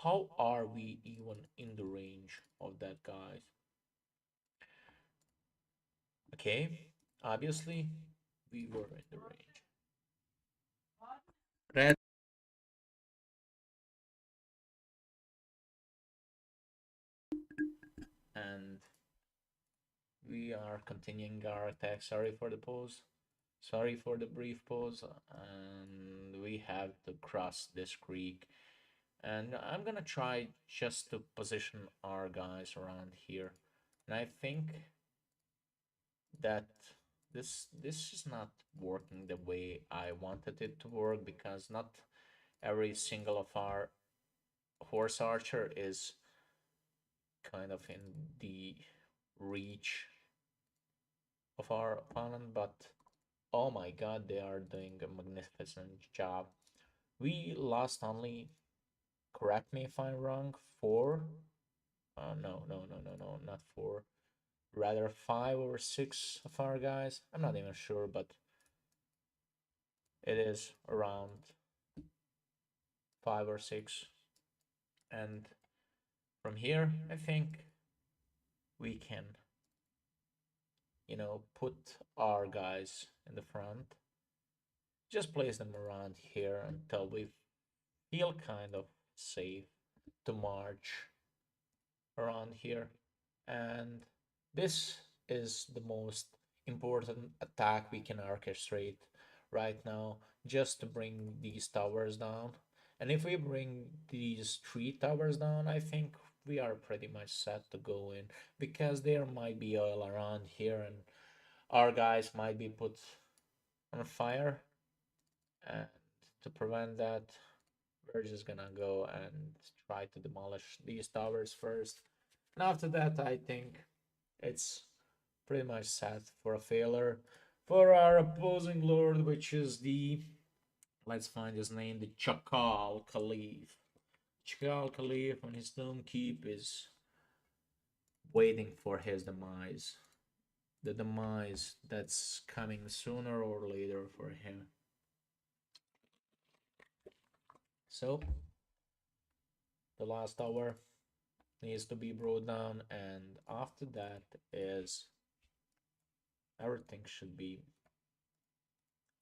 How are we even in the range of that guy? Okay, obviously we were in the range. Red. And we are continuing our attack. Sorry for the pause. Sorry for the brief pause. And we have to cross this creek. And I'm gonna try just to position our guys around here. And I think that this is not working the way I wanted it to work, because not every single of our horse archer is kind of in the reach of our opponent, but oh my god, they are doing a magnificent job. We lost only, correct me if I'm wrong, four. No, no, no, no, no, not four. Rather five or six of our guys. I'm not even sure, but it is around five or six. And from here, I think we can, put our guys in the front. Just place them around here until we feel kind of safe to march around here. And this is the most important attack we can orchestrate right now, just to bring these towers down. And if we bring these three towers down, I think we are pretty much set to go in, because there might be oil around here and our guys might be put on fire. And to prevent that, we're just gonna go and try to demolish these towers first. And after that, I think it's pretty much set for a failure for our opposing lord, which is the, let's find his name, the Chakal Khalif. Chakal Khalif on his dome keep is waiting for his demise. The demise that's coming sooner or later for him. So, the last tower needs to be brought down, and after that is everything should be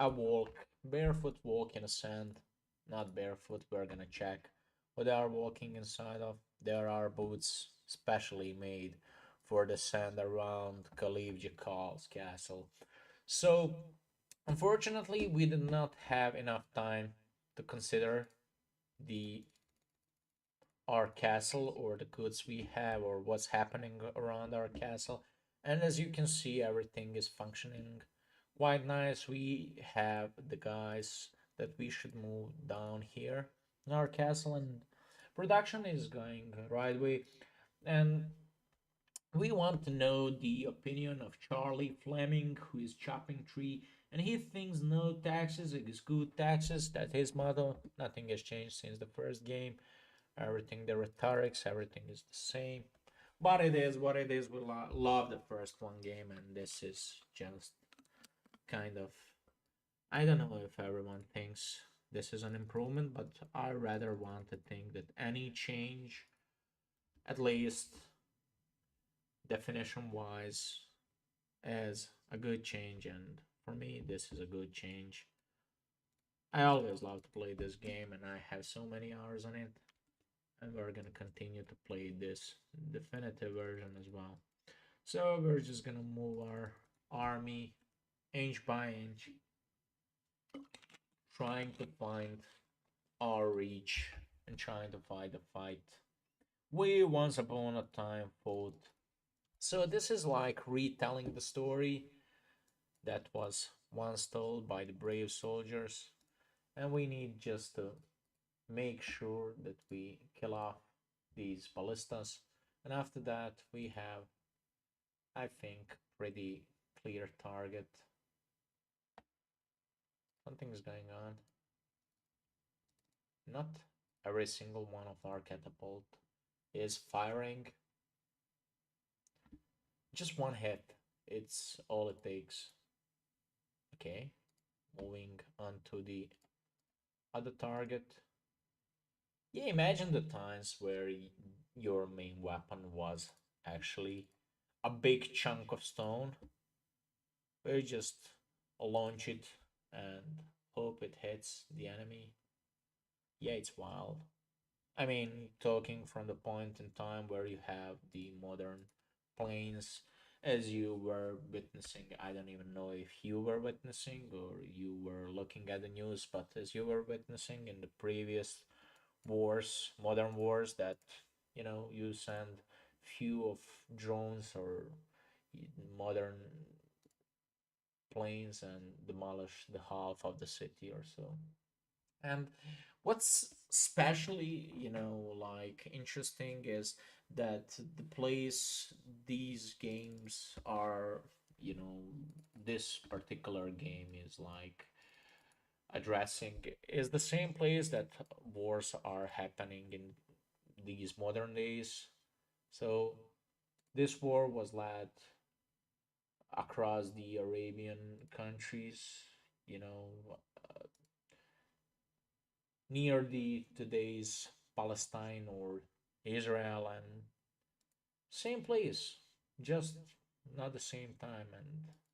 a walk, barefoot walk in the sand, not barefoot. We're gonna check what they are walking inside of. There are boots specially made for the sand around Khalif Jakal's castle. So, unfortunately, we did not have enough time to consider the our castle or the goods we have or what's happening around our castle. And as you can see, everything is functioning quite nice. We have the guys that we should move down here in our castle, and production is going the right way. And we want to know the opinion of Charlie Fleming, who is chopping tree, and he thinks no taxes is good taxes. That his motto. Nothing has changed since the first game. Everything, the rhetorics, everything is the same. But it is what it is. We love the first one game, and this is just kind of. I don't know if everyone thinks this is an improvement, but I rather want to think that any change, at least definition wise, is a good change, and for me, this is a good change. I always love to play this game, and I have so many hours on it, and we're gonna continue to play this definitive version as well. So we're just gonna move our army inch by inch, trying to find our reach and trying to fight the fight we once upon a time fought. So this is like retelling the story that was once told by the brave soldiers, and we need just to make sure that we kill off these ballistas. And after that, we have, I think, pretty clear target. Something is going on. Not every single one of our catapult is firing. Just one hit. It's all it takes. Okay. Moving on to the other target. Yeah, imagine the times where your main weapon was actually a big chunk of stone, where you just launch it and hope it hits the enemy. Yeah, it's wild. I mean, talking from the point in time where you have the modern planes, as you were witnessing, I don't even know if you were witnessing or you were looking at the news, but as you were witnessing in the previous wars, modern wars, that you send few of drones or modern planes and demolish the half of the city or so. And what's especially, like interesting is that the place these games are, you know, this particular game is like addressing is the same place that wars are happening in these modern days. So this war was led across the Arabian countries, you know, near the today's Palestine or Israel, and same place, just not the same time, and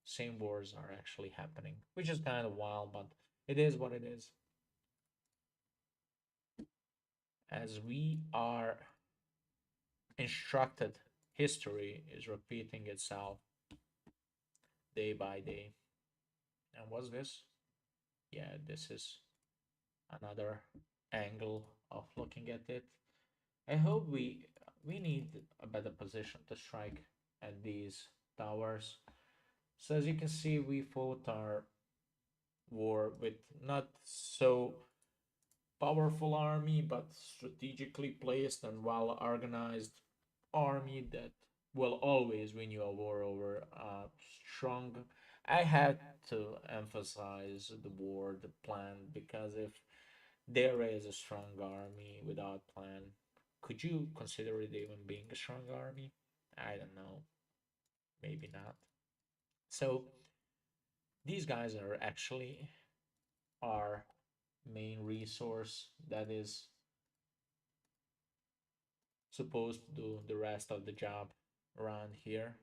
same wars are actually happening, which is kind of wild, but it is what it is. As we are instructed, history is repeating itself day by day. And what's this? Yeah, this is another angle of looking at it. I hope we need a better position to strike at these towers. So as you can see, we fought our war with not so powerful army, but strategically placed and well organized army that will always win you a war over strong. I had to emphasize the word plan, because if there is a strong army without plan, could you consider it even being a strong army? I don't know, maybe not. So these guys are actually our main resource that is supposed to do the rest of the job around here.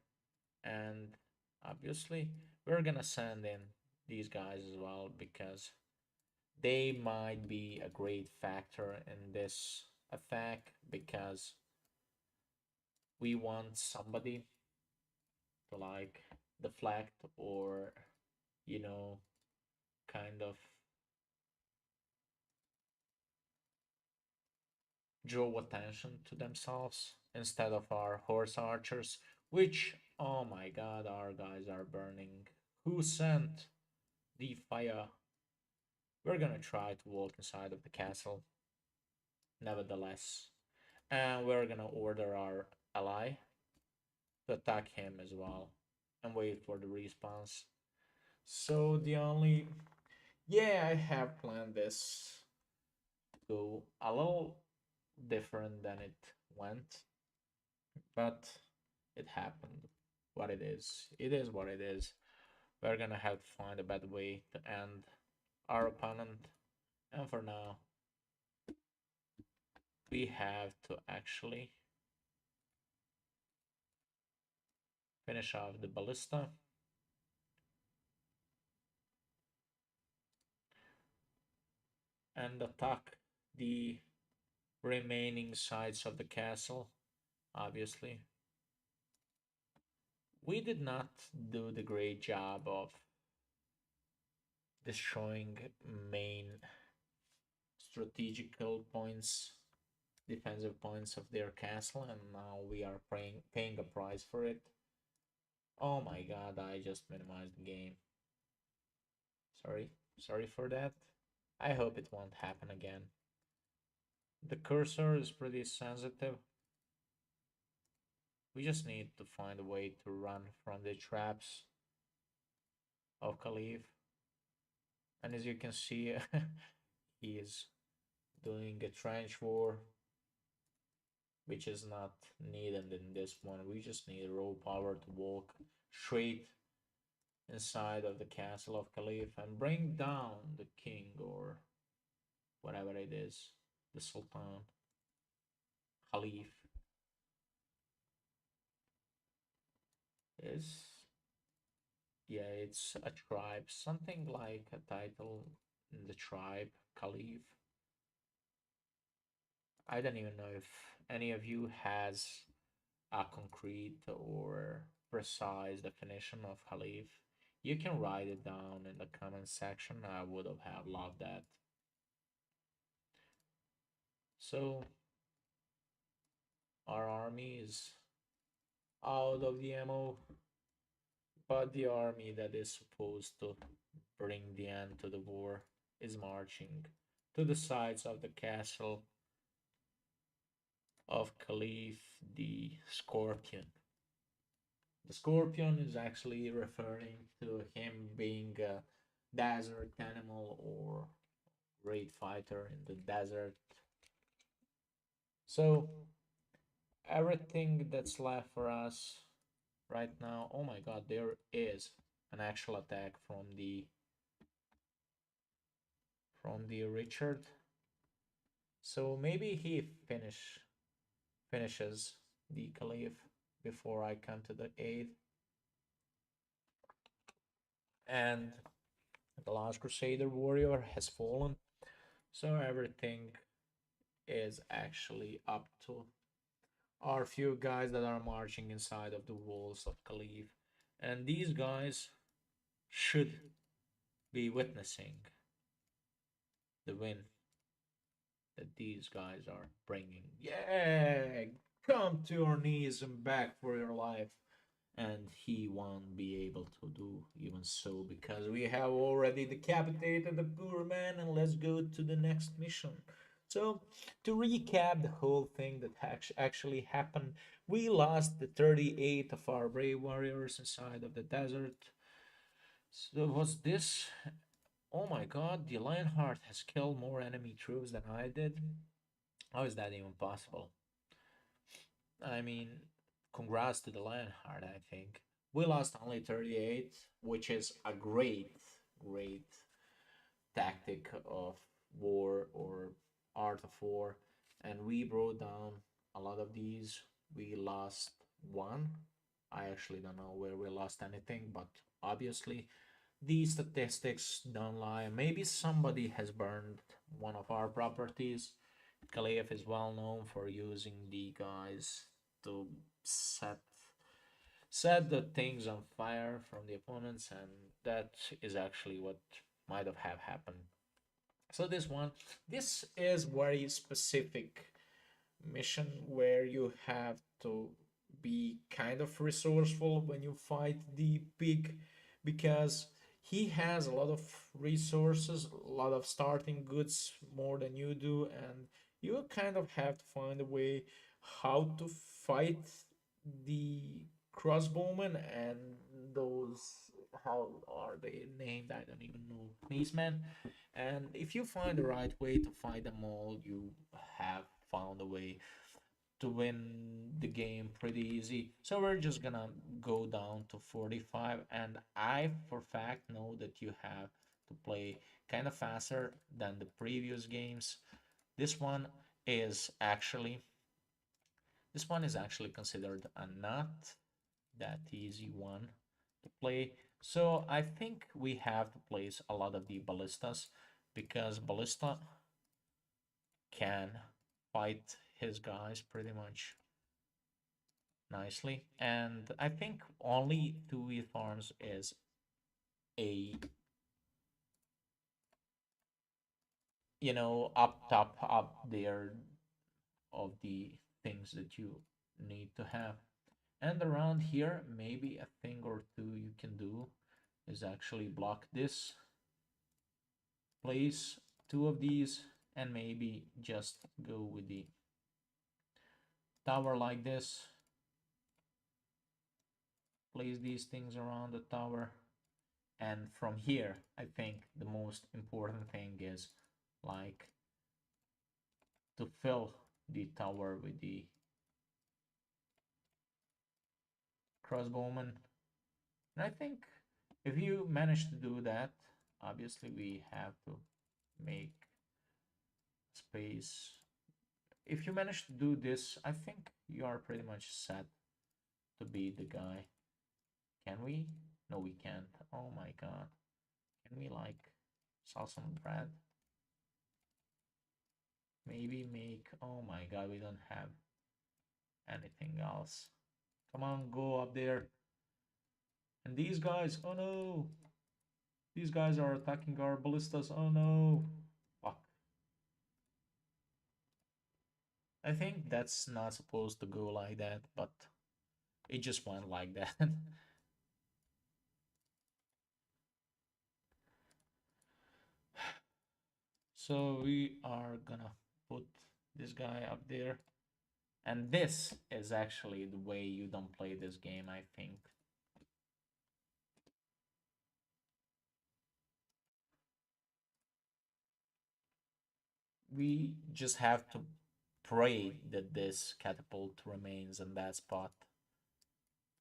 And obviously, we're gonna send in these guys as well, because they might be a great factor in this attack, because we want somebody to like deflect or, you know, kind of draw attention to themselves instead of our horse archers, which, oh my god, our guys are burning. Who sent the fire? We're gonna try to walk inside of the castle, nevertheless. And we're gonna order our ally to attack him as well and wait for the response. So the only. Yeah, I have planned this to go a little different than it went, but it happened. What it is. It is what it is. We're gonna have to find a better way to end our opponent. And for now, we have to actually finish off the ballista and attack the remaining sides of the castle. Obviously, we did not do the great job of destroying main strategical points, defensive points of their castle, and now we are paying a price for it. Oh my god, I just minimized the game. Sorry, sorry for that. I hope it won't happen again. The cursor is pretty sensitive. We just need to find a way to run from the traps of Khalif. And as you can see, he is doing a trench war, which is not needed in this one. We just need raw power to walk straight inside of the castle of Khalif and bring down the king or whatever it is. the Sultan, Khalif, is, yeah, it's a tribe, something like a title in the tribe, Khalif. I don't even know if any of you has a concrete or precise definition of Khalif. You can write it down in the comment section. I would have loved that. So our army is out of the ammo, but the army that is supposed to bring the end to the war is marching to the sides of the castle of Caliph the Scorpion. The Scorpion is actually referring to him being a desert animal or great fighter in the desert. So everything that's left for us right now, oh my god, there is an actual attack from the Richard. So maybe he finishes the Caliph before I come to the aid. And the last Crusader warrior has fallen. So everything is actually up to our few guys that are marching inside of the walls of Caliph. And these guys should be witnessing the win that these guys are bringing. Yeah, come to your knees and beg for your life. And he won't be able to do even so because we have already decapitated the poor man, and let's go to the next mission. So, to recap the whole thing that actually happened, we lost the 38 of our brave warriors inside of the desert. So, was this? Oh my god, the Lionheart has killed more enemy troops than I did. How is that even possible? I mean, congrats to the Lionheart, I think. We lost only 38, which is a great tactic of war or art of war. And we brought down a lot of these. We lost one. I actually don't know where we lost anything, but obviously these statistics don't lie. Maybe somebody has burned one of our properties. Kalev is well known for using the guys to set the things on fire from the opponents, and that is actually what might have happened. So this is very specific mission where you have to be kind of resourceful when you fight the pig, because he has a lot of resources, a lot of starting goods, more than you do, and you kind of have to find a way how to fight the crossbowmen and those, how are they named, I don't even know, policemen. And if you find the right way to fight them all, you have found a way to win the game pretty easy. So we're just gonna go down to 45, and I for fact know that you have to play kind of faster than the previous games. This one is actually this one is actually considered a not that easy one to play. So I think we have to place a lot of the ballistas, because ballista can fight his guys pretty much nicely. And I think only two wheat farms is a, up top up there of the things that you need to have. And around here, maybe a thing or two you can do is actually block this, place two of these, and maybe just go with the tower like this. Place these things around the tower. And from here, I think the most important thing is like to fill the tower with the crossbowmen. And I think if you manage to do that, obviously we have to make space if you manage to do this, I think you are pretty much set to be the guy. Can we? No, we can't. Oh my god. Can we like sell some bread? Maybe make. Oh my god, we don't have anything else. Come on, go up there. And these guys, oh no. These guys are attacking our ballistas. Oh no. Fuck. I think that's not supposed to go like that, but it just went like that. So we are gonna put this guy up there. And this is actually the way you don't play this game, I think. We just have to pray that this catapult remains in that spot.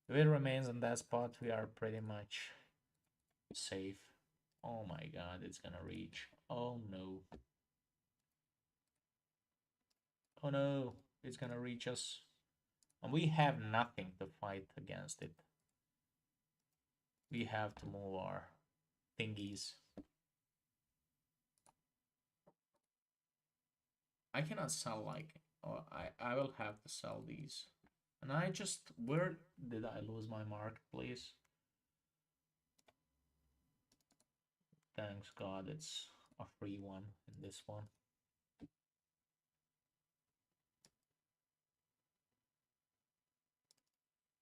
If it remains in that spot, we are pretty much safe. Oh my god, it's gonna reach. Oh no. Oh no, it's gonna reach us. And we have nothing to fight against it. We have to move our thingies. I cannot sell like, oh, I will have to sell these. And I just, where did I lose my marketplace? Thanks God, it's a free one in this one.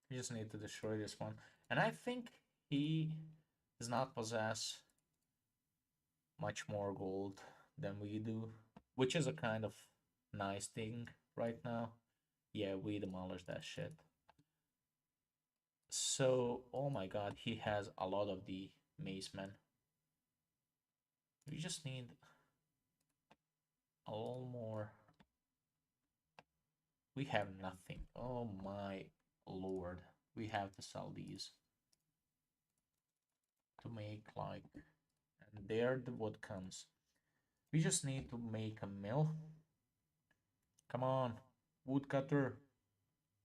You just need to destroy this one. And I think he does not possess much more gold than we do, which is a kind of nice thing right now. Yeah, we demolished that shit. So, oh my god, he has a lot of the mace men. We just need a little more. We have nothing. Oh my lord. We have to sell these to make like, and there the wood comes. We just need to make a mill. Come on, woodcutter.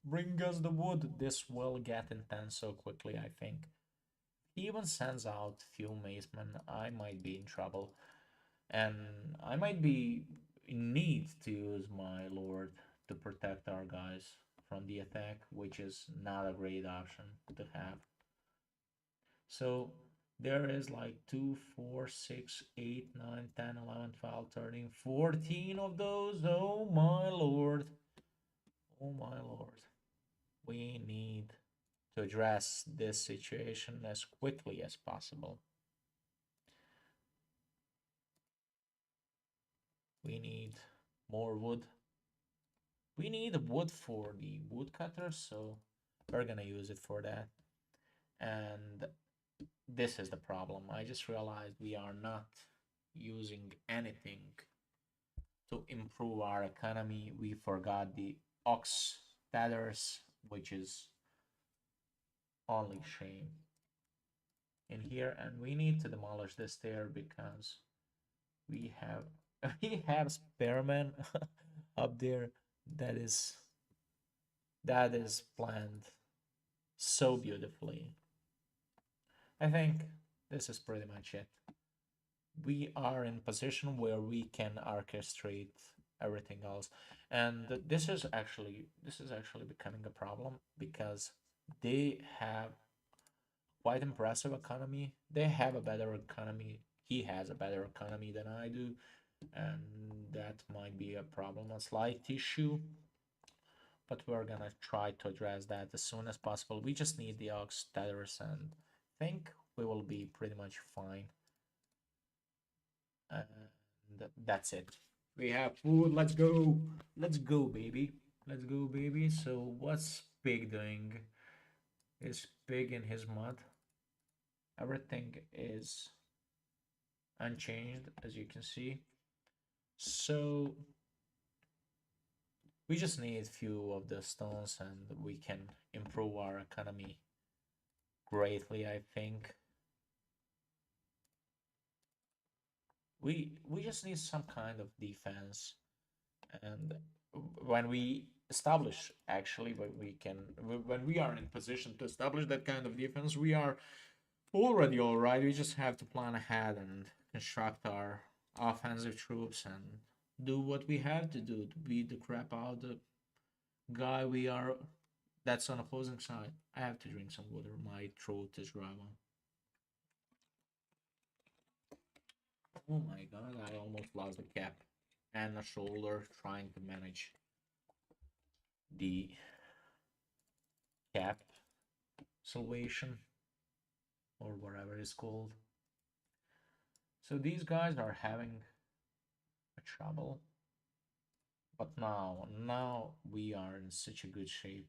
Bring us the wood. This will get intense so quickly, I think. He even sends out few macemen. I might be in trouble. And I might be in need to use my lord to protect our guys from the attack, which is not a great option to have. So there is like 2, 4, 6, 8, 9, 10, 11, 12, 13, 14 of those. Oh my lord. Oh my lord. We need to address this situation as quickly as possible. We need more wood. We need wood for the woodcutter, so we're gonna use it for that. And this is the problem. I just realized we are not using anything to improve our economy. We forgot the ox tethers, which is only shame in here, and we need to demolish this stair because we have we have spearmen up there that is planned so beautifully. I think this is pretty much it. We are in position where we can orchestrate everything else, and this is actually becoming a problem because they have quite impressive economy. They have a better economy. He has a better economy than I do, and that might be a problem, a slight issue. But we're gonna try to address that as soon as possible. We just need the ox tethers and think we will be pretty much fine. And that's it. We have food. Let's go. Let's go, baby. Let's go, baby. So what's Pig doing? Is Pig in his mud? Everything is unchanged, as you can see. So we just need few of the stones and we can improve our economy greatly, I think. We just need some kind of defense, and when we establish, actually, when we are in position to establish that kind of defense, we are already all right. We just have to plan ahead and construct our offensive troops and do what we have to do to beat the crap out the guy we are that's on opposing side. I have to drink some water. My throat is dry. Oh my god, I almost lost the cap and a shoulder trying to manage the cap salvation or whatever it's called. So these guys are having a trouble, but now we are in such a good shape.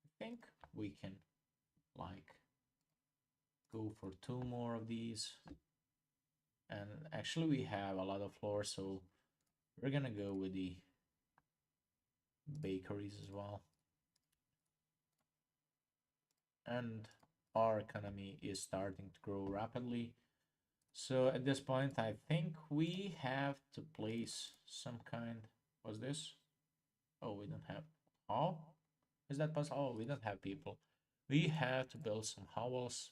I think we can like go for two more of these. And actually we have a lot of floor, so we're gonna go with the bakeries as well. And our economy is starting to grow rapidly. So at this point, I think we have to place some kind. What's this? Oh, we don't have. Oh, is that possible? Oh, we don't have people. We have to build some hovels.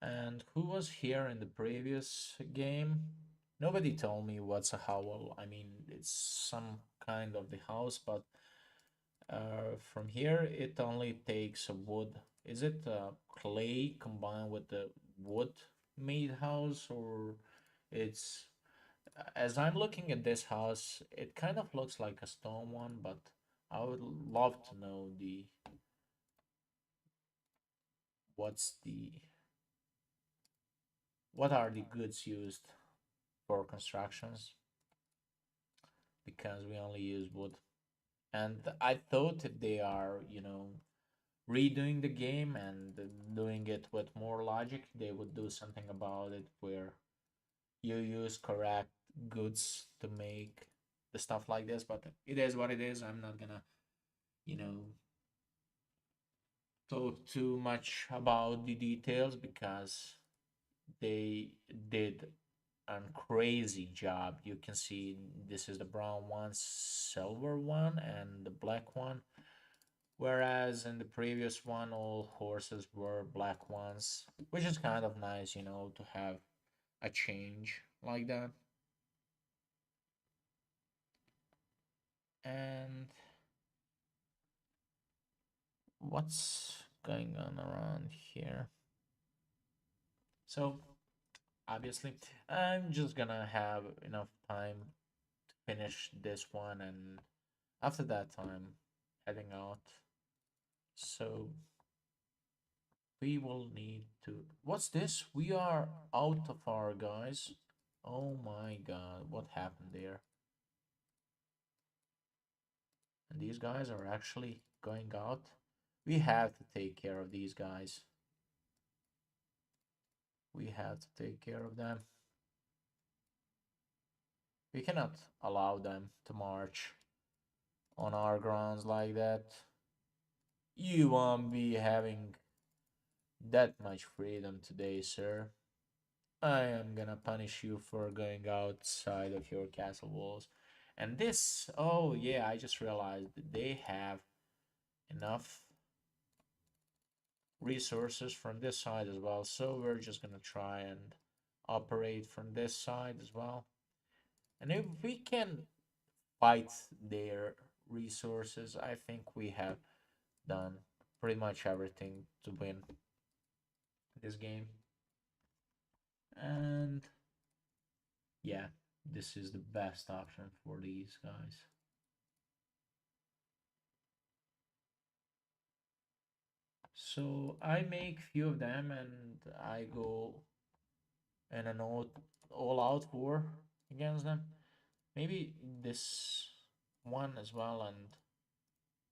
And who was here in the previous game? Nobody told me what's a hovel. I mean, it's some kind of the house, but from here it only takes a wood. Is it clay combined with the wood made house, or it's as I'm looking at this house, it kind of looks like a stone one, but I would love to know the what's the what are the goods used for constructions, because we only use wood. And I thought if they are, redoing the game and doing it with more logic, they would do something about it where you use correct goods to make the stuff like this. But it is what it is. I'm not gonna, you know, talk too much about the details because they did a crazy job. You can see this is the brown one, silver one, and the black one. Whereas in the previous one, all horses were black ones, which is kind of nice, to have a change like that. And what's going on around here? So, obviously, I'm just gonna have enough time to finish this one, and after that, I'm heading out. So, we will need to. What's this? We are out of our guys. Oh my god, what happened there? And these guys are actually going out. We have to take care of these guys. We have to take care of them. We cannot allow them to march on our grounds like that. You won't be having that much freedom today, sir. I am gonna punish you for going outside of your castle walls. And this, oh yeah, I just realized that they have enough resources from this side as well. So we're just gonna try and operate from this side as well. And if we can fight their resources, I think we have done pretty much everything to win this game. And yeah, this is the best option for these guys. So I make few of them and I go in an all out war against them. Maybe this one as well and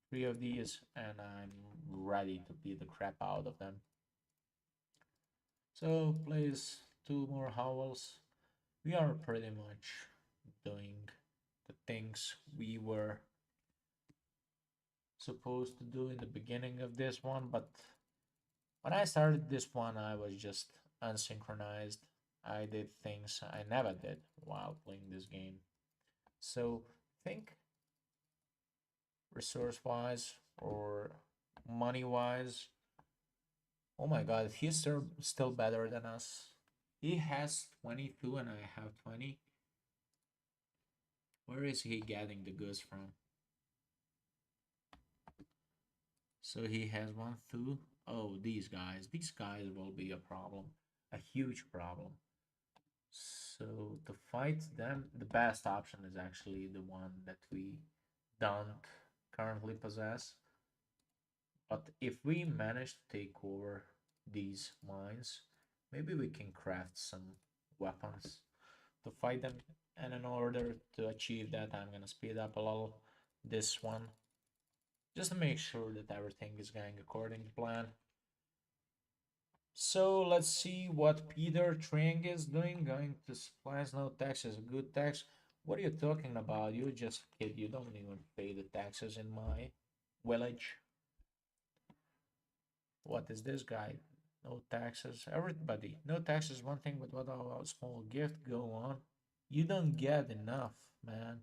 three of these, and I'm ready to beat the crap out of them. So place two more hovels. We are pretty much doing the things we were supposed to do in the beginning of this one, but when I started this one, I was just unsynchronized. I did things I never did while playing this game. So think resource wise or money wise. Oh my god, he's still better than us. He has 22 and I have 20. Where is he getting the goods from? So he has 1, 2. Oh, these guys. These guys will be a problem. A huge problem. So to fight them, the best option is actually the one that we don't currently possess. But if we manage to take over these mines, maybe we can craft some weapons to fight them. And in order to achieve that, I'm gonna speed up a little this one just to make sure that everything is going according to plan. So let's see what Peter Trang is doing. Going to supplies, no taxes, a good tax. What are you talking about? You're just a kid. You don't even pay the taxes in my village. What is this guy? No taxes. Everybody. No taxes, one thing, but what about small gift? Go on. You don't get enough, man.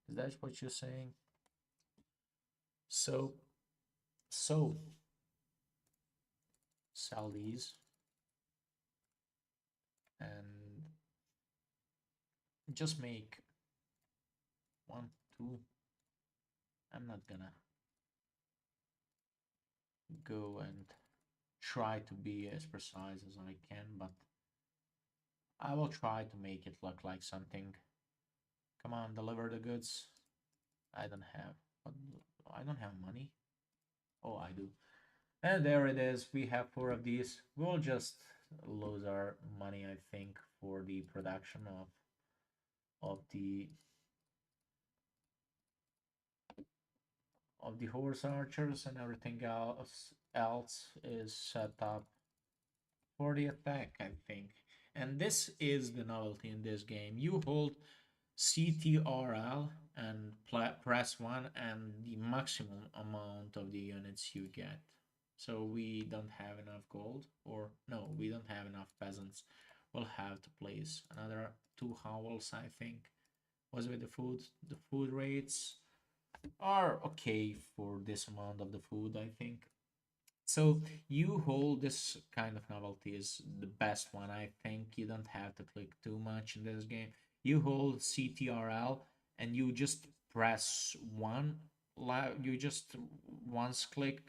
Is that what you're saying? So, so, sell these and just make 1, 2. I'm not gonna go and try to be as precise as I can, but I will try to make it look like something. Come on, deliver the goods. I don't have, but I don't have money. Oh, I do. And there it is. We have 4 of these. We'll just lose our money, I think, for the production of the horse archers, and everything else is set up for the attack, I think. And this is the novelty in this game. You hold CTRL and press 1 and the maximum amount of the units you get. So we don't have enough gold, or no, we don't have enough peasants. We'll have to place another 2 hovels, I think. Was with the food? The food rates are okay for this amount of the food, I think. So you hold this kind of novelty is the best one. I think you don't have to click too much in this game. You hold CTRL and you just press one. You just once click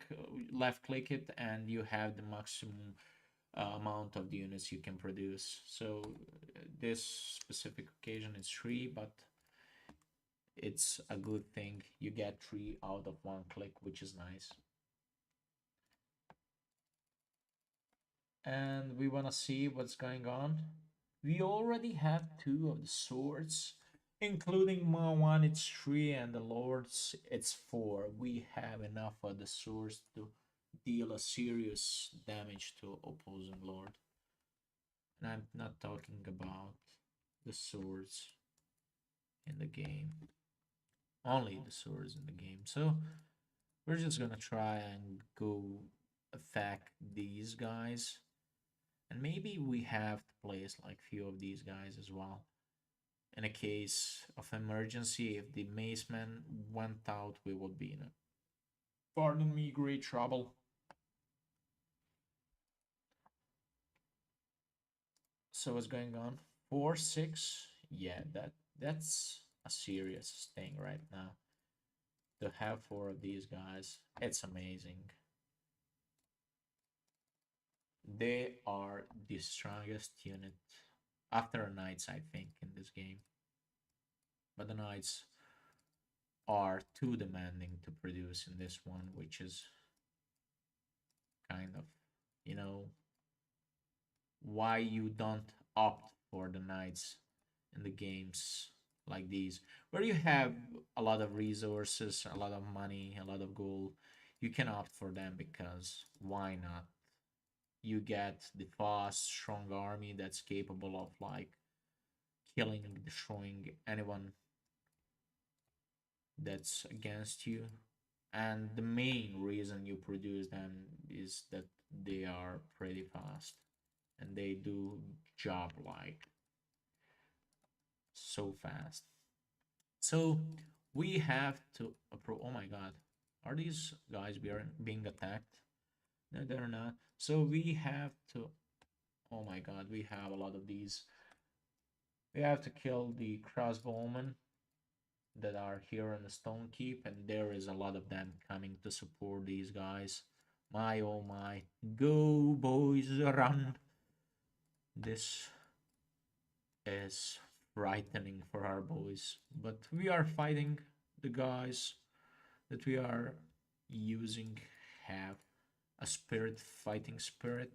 left click it and you have the maximum amount of the units you can produce. So this specific occasion is 3, but it's a good thing. You get 3 out of 1 click, which is nice. And we want to see what's going on. We already have 2 of the swords, including my one, it's 3, and the lords, it's 4. We have enough of the swords to deal a serious damage to opposing lord. And I'm not talking about the swords in the game, only the swords in the game. So we're just gonna try and go attack these guys. And maybe we have to place like few of these guys as well. In a case of emergency, if the maceman went out, we would be in a, pardon me, great trouble. So what's going on? 4, 6. Yeah, that's a serious thing right now. To have 4 of these guys, it's amazing. They are the strongest unit after knights, I think, in this game. But the knights are too demanding to produce in this one, which is kind of, you know, why you don't opt for the knights in the games like these, where you have a lot of resources, a lot of money, a lot of gold. You can opt for them because why not? You get the fast, strong army that's capable of like killing and destroying anyone that's against you. And the main reason you produce them is that they are pretty fast. and they do job like so fast. So we have to approach. Oh my god, are these guys being attacked? No, they're not. So we have to. Oh my god, we have a lot of these. We have to kill the crossbowmen that are here in the stone keep, and there is a lot of them coming to support these guys. My oh my, go boys, run! This is frightening for our boys, but we are fighting. The guys that we are using have a spirit, fighting spirit,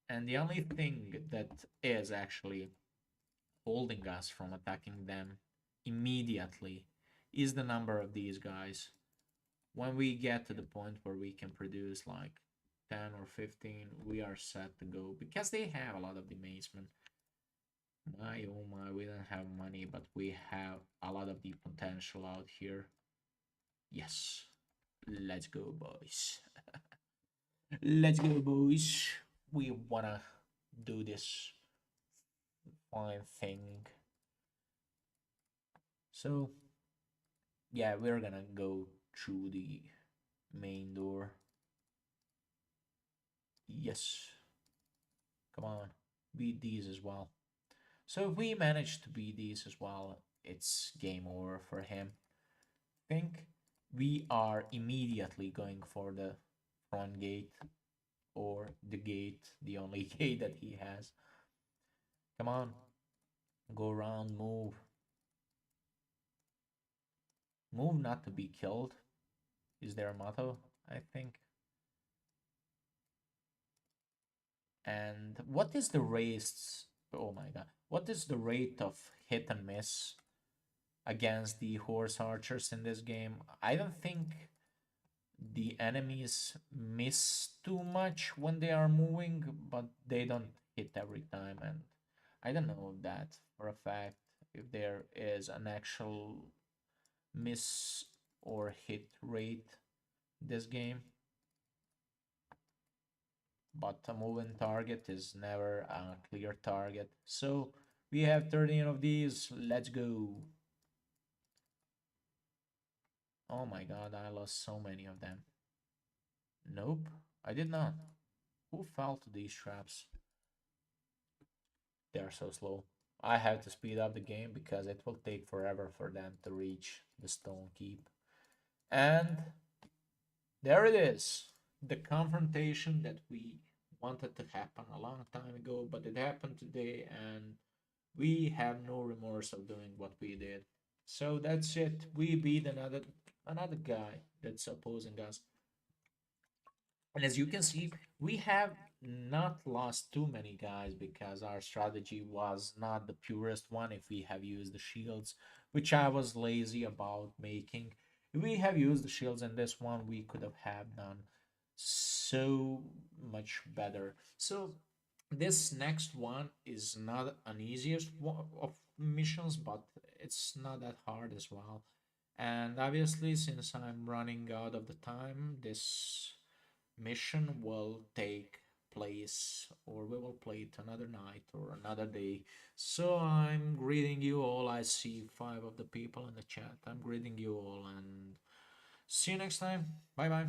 and the only thing that is actually holding us from attacking them immediately is the number of these guys. When we get to the point where we can produce like 10 or 15, we are set to go because they have a lot of the mazesmen. My oh my, we don't have money, but we have a lot of the potential out here. Yes, let's go, boys. Let's go, boys. We wanna do this fine thing. So, yeah, we're gonna go through the main door. Yes, come on, beat these as well. So, if we manage to beat these as well, it's game over for him. Think we are immediately going for the front gate or the gate, the only gate that he has. Come on, go around, move. Move not to be killed is their motto, I think. And what is the race? Oh my god. What is the rate of hit and miss against the horse archers in this game? I don't think the enemies miss too much when they are moving, but they don't hit every time. And I don't know that for a fact if there is an actual miss or hit rate this game. But a moving target is never a clear target. So we have 13 of these. Let's go. Oh my god, I lost so many of them. Nope, I did not. Who fell to these traps? They're so slow. I have to speed up the game because it will take forever for them to reach the stone keep. And there it is. The confrontation that we wanted to happen a long time ago, but it happened today, and we have no remorse of doing what we did. So that's it. We beat another guy that's opposing us. And as you can see, we have not lost too many guys because our strategy was not the purest one if we have used the shields, which I was lazy about making. If we have used the shields in this one, we could have done so much better. So this next one is not an easiest one of missions, but it's not that hard as well. And obviously, since I'm running out of the time, this mission will take place, or we will play it another night or another day. So I'm greeting you all. I see 5 of the people in the chat. I'm greeting you all and see you next time. Bye bye.